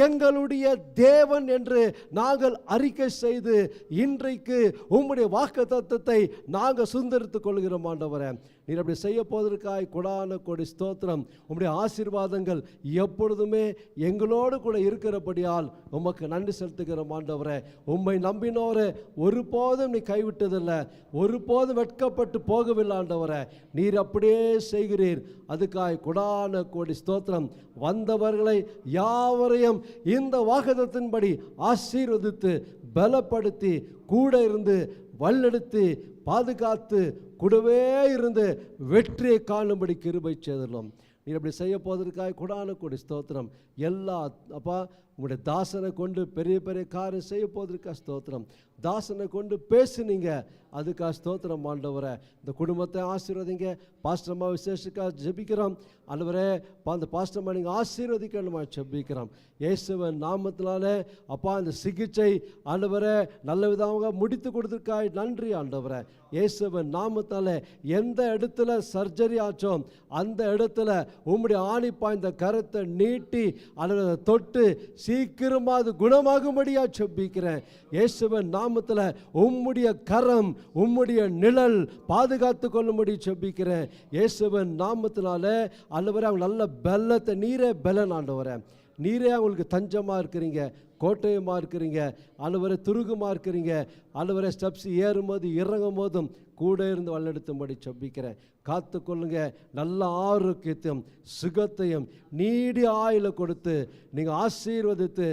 எங்களுடைய தேவன் என்று நாங்கள் அறிக்கை செய்து இன்றைக்கு உம்முடைய வாக்குத்தத்தத்தை நாங்கள் சுதந்திரித்துக் கொள்கிறோம் ஆண்டவரே. நீர் அப்படி செய்ய போவதற்காய் கொடான கோடி ஸ்தோத்திரம். உம்முடைய ஆசீர்வாதங்கள் எப்பொழுதுமே எங்களோடு கூட இருக்கிறபடியால் உமக்கு நன்றி செலுத்துகிறோம் ஆண்டவரே. உம்மை நம்பினோரே ஒருபோதும் நீ கைவிட்டதில்லை, ஒருபோதும் வெட்கப்பட்டு போகவில்லை ஆண்டவரே. நீர் அப்படியே செய்கிறீர். அதுக்காய் கொடான கோடி ஸ்தோத்திரம். வந்தவர்களை யாவரையும் இந்த வாக்குத்தத்தின்படி ஆசீர்வதித்து பலப்படுத்தி கூட இருந்து வழிநடத்தி பாதுகாத்து கூடவே இருந்து வெற்றியை காணும்படி கிருபை செய்தலும். நீர் அப்படி செய்ய போவதற்காக கொடான கோடி ஸ்தோத்திரம். எல்லா அப்பா உங்களுடைய தாசனை கொண்டு பெரிய பெரிய காரியம் செய்ய போவதற்காக ஸ்தோத்திரம். தாசனை கொண்டு பேசுனீங்க, அதுக்காக ஸ்தோத்திரம் ஆண்டவரே. இந்த குடும்பத்தை ஆசீர்வதிங்க. பாஸ்டர்மா விசேஷக்காக ஜெபிக்கிறோம் ஆண்டவரே. அந்த பாஸ்டர்மா நீங்கள் ஆசீர்வதிக்கணுமா ஜெபிக்கிறோம் இயேசுவின் நாமத்தினாலே. அப்பா இந்த சிகிச்சை ஆண்டவரே நல்ல விதமாக முடித்து கொடுத்துருக்காய் நன்றி ஆண்டவரே. இயேசுவின் நாமத்தாலே எந்த இடத்துல சர்ஜரி ஆச்சோ அந்த இடத்துல உம்முடைய ஆணி பாய்ந்த கரத்தை நீட்டி அதை தொட்டு சீக்கிரமாக அது குணமாகும்படியா ஜெபிக்கிறேன் இயேசுவின் நாமத்தில். உம்முடைய கரம் உம்முடைய நிழல் பாதுகாத்து கொள்ளும்படி ஜெபிக்கிறேன் இயேசுவின் நாமத்தினாலே. ஆண்டவரே அவங்க நல்ல பலத்தை நீரே பலன் ஆண்டவரே. நீரே அவங்களுக்கு தஞ்சமாக இருக்கிறீங்க, கோட்டையமாக இருக்கிறீங்க ஆண்டவரே, துருகமாக இருக்கிறீங்க ஆண்டவரே. ஸ்டெப்ஸ் ஏறும்போது இறங்கும் போதும் கூட இருந்து வழிநடத்தும்படி ஜெபிக்கிறேன். காத்து கொள்ளுங்க. நல்ல ஆரோக்கியத்தையும் சுகத்தையும் நீடிய ஆயுளை கொடுத்து நீங்கள் ஆசீர்வதித்து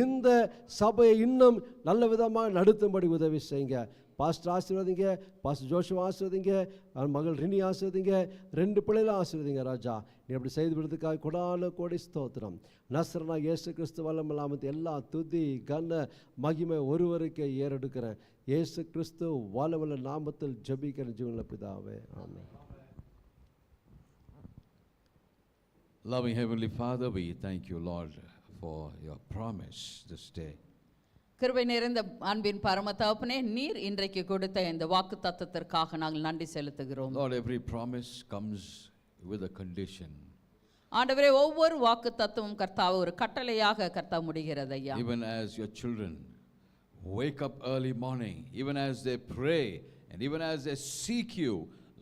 இந்த சபையை இன்னும் நல்ல விதமாக நடத்தும்படி உதவி செய்யுங்க. பாஸ்டர் ஆசீர்வதிங்க, பாஸ்டர் ஜோஷுவா ஆசீர்வதிங்க, மகள் ரினி ஆசீர்வதிங்க, 2 பிள்ளைகளும் ஆசீர்வதிங்க ராஜா. நீ அப்படி செய்து விடுறதுக்காக கொடான கோடி ஸ்தோத்திரம். நசரனா இயேசு கிறிஸ்து வல்லமில்லாமல் எல்லா துதி கன மகிமை ஒருவருக்கே ஏறெடுக்கிறேன் இயேசு கிறிஸ்து வல்லமுள்ள நாமத்தில் ஜெபிக்கிற ஜீவனுள்ள பிதாவே, ஆமென். Loving Heavenly Father, we thank you, Lord, for your promise this day. கிருபை நிறைந்த அன்பின் பரம தகப்பனே, நீர் இன்றைக்கு கொடுத்த இந்த வாக்கு தத்தத்திற்காக நாங்கள் நன்றி செலுத்துகிறோம். Lord, every promise comes with a condition. ஆண்டவரே, ஒவ்வொரு வாக்கு தத்துவம் கர்த்தாவே ஒரு கட்டளையாக கர்த்தா முடிகிறது ஐயா. Even as your children wake up early morning, even as they pray and even as they seek you,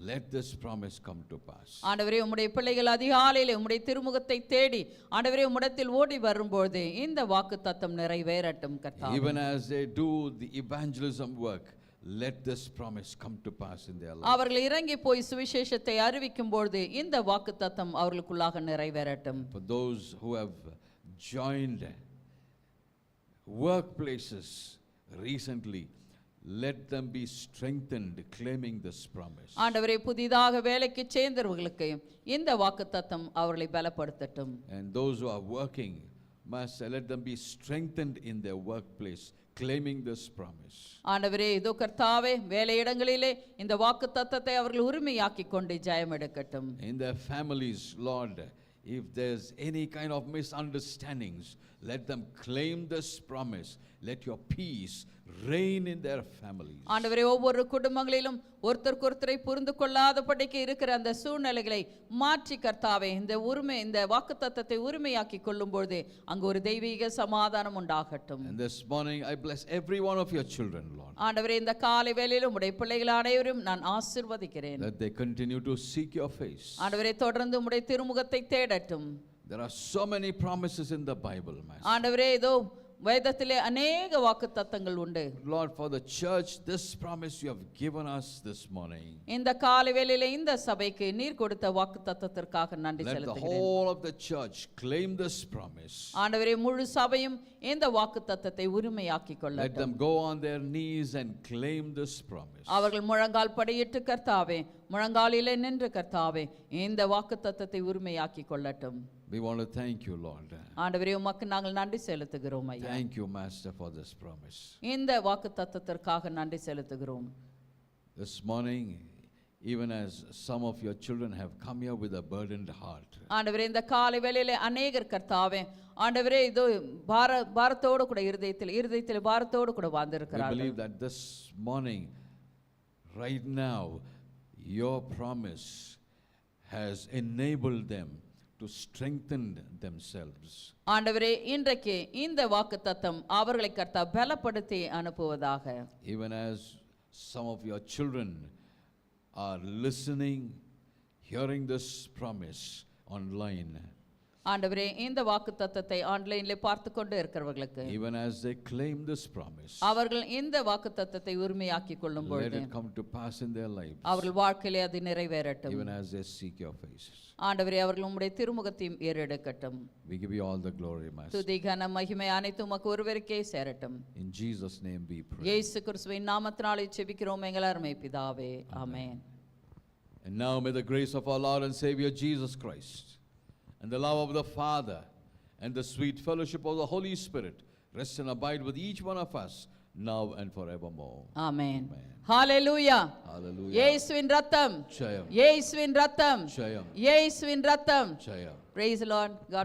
let this promise come to pass. ஆண்டவரே, உம்முடைய பிள்ளைகள் அதிகாலையிலே உம்முடைய திருமுகத்தை தேடி ஆண்டவரே உம்மிடத்தில் ஓடி வரும்போது இந்த வாக்கு தத்தம் நிறைவேறட்டும் கர்த்தாவே. Even as they do the evangelism work, let this promise come to pass in their life. அவர்கள் இறங்கி போய் சுவிசேஷத்தை அறிவிக்கும் பொழுது இந்த வாக்குத்தத்தம் அவர்களுக்குள்ளாக நிறைவேறட்டும். For those who have joined workplaces recently, let them be strengthened claiming this promise. ஆண்டவரே, புதிதாக வேலைக்கு சேர்ந்தவர்களுக்கு இந்த வாக்குத்தத்தம் அவர்களை பலப்படுத்தட்டும். And those who are working, Master, let them be strengthened in their workplace claiming this promise. ஆண்டவரே, இதோ கர்த்தாவே, வேலையிடங்களிலே இந்த வாக்குத்தத்தத்தை அவர்கள் உரிமையாக்கிக் கொண்டு ஜெயம் எடுக்கட்டும். In their families, Lord, if there's any kind of misunderstandings, let them claim this promise. Let your peace reign in their families. ஆண்டவரே, ஒவ்வொரு குடும்பங்களிலும் ஒருத்தருக்கொருத்தரை புரிந்து கொள்ளாதபடிக்கு இருக்கிற அந்த சூழ்நிலைகளை மாற்றி கர்த்தாவே, இந்த வாக்குத்தத்தத்தை உரிமையாக்கி கொள்ளும்போது அங்கு ஒரு தெய்வீக சமாதானம் உண்டாகட்டும். And this morning I bless every one of your children, Lord. ஆண்டவரே, இந்த காலை வேளையில் உம்முடைய பிள்ளைகள் அனைவரும் நான் ஆசீர்வதிக்கிறேன். That they continue to seek your face. ஆண்டவரே, தொடர்ந்து உம்முடைய திருமுகத்தை தேடட்டும். There are so many promises in the Bible, Master. ஆண்டவரே, இதோ வேதத்திலே அநேக வாக்குத்தத்தங்கள் உண்டு. Lord, for the church, this promise you have given us this morning. இந்த காலை வேளையிலே இந்த சபைக்கு நீர் கொடுத்த வாக்குத்தத்தத்திற்காக நன்றி Let the செலுத்துகிறேன். whole of the church claim this promise. ஆண்டவரே, முழு சபையும் இந்த வாக்குத்தத்தத்தை உரிமையாக்கிக் Let கொள்ளட்டும். them go on their knees and claim this promise. அவர்கள் முழங்கால் படியிட்டு கர்த்தாவே, முழங்காலிலே நின்று கர்த்தாவே, இந்த வாக்குத்தத்தத்தை உரிமையாக்கிக் கொள்ளட்டும். We want to thank you, Lord. ஆண்டவரே, உமக்கு நாங்கள் நன்றி செலுத்துகிறோம் ஐயா. Thank you, Master, for this promise. இந்த வாக்குத்தத்தத்திற்காக நன்றி செலுத்துகிறோம். This morning, even as some of your children have come here with a burdened heart, ஆண்டவரே, இந்த காலை வேளையிலே அநேகர் கர்த்தாவே, ஆண்டவரே, இதோ பாரத்தோடு கூட இருதயத்தில் பாரத்தோடு கூட we வாழ்ந்திருக்கிறார்கள். believe that this morning, right now, your promise has enabled them to strengthen themselves. ஆண்டவரே, இன்றைக்கு இந்த வாக்குத்தத்தம் அவர்களை கர்த்தா பலப்படுத்தி அனுப்புவதாக. Even as some of your children are listening, hearing this promise online, ஆண்டவரே, இந்த வாக்குத்தத்தத்தை ஆன்லைன்ல பார்த்து கொண்டு இருக்கிறவர்களுக்கு even as they claim this promise, அவர்கள் இந்த வாக்குத்தத்தத்தை உரிமையாக்கிக் கொள்ளும் let பொழுது it come to pass in their lives, அவர்கள் வாழ்க்கையிலே அது நிறைவேறட்டும். even as they seek your faces. ஆண்டவரே, அவர்கள் உம்முடைய திருமுகத்தையும் ஏறெடுக்கட்டும். We give you all the glory, Master. துதி கன மகிமை அனைத்தும் உமக்கு ஒருவருக்கே சேரட்டும். In Jesus' name we pray. இயேசு கிறிஸ்துவின் நாமத்தினாலே ஜெபிக்கிறோம் எங்கள் அருமை பிதாவே, ஆமென். And now may the grace of our Lord and Savior Jesus Christ and the love of the Father and the sweet fellowship of the Holy Spirit rest and abide with each one of us now and forevermore. Amen. Amen. Hallelujah. Hallelujah. இயேசுவின் ரத்தம், Jayam. இயேசுவின் ரத்தம், Jayam. இயேசுவின் ரத்தம். Jayam. Praise the Lord. God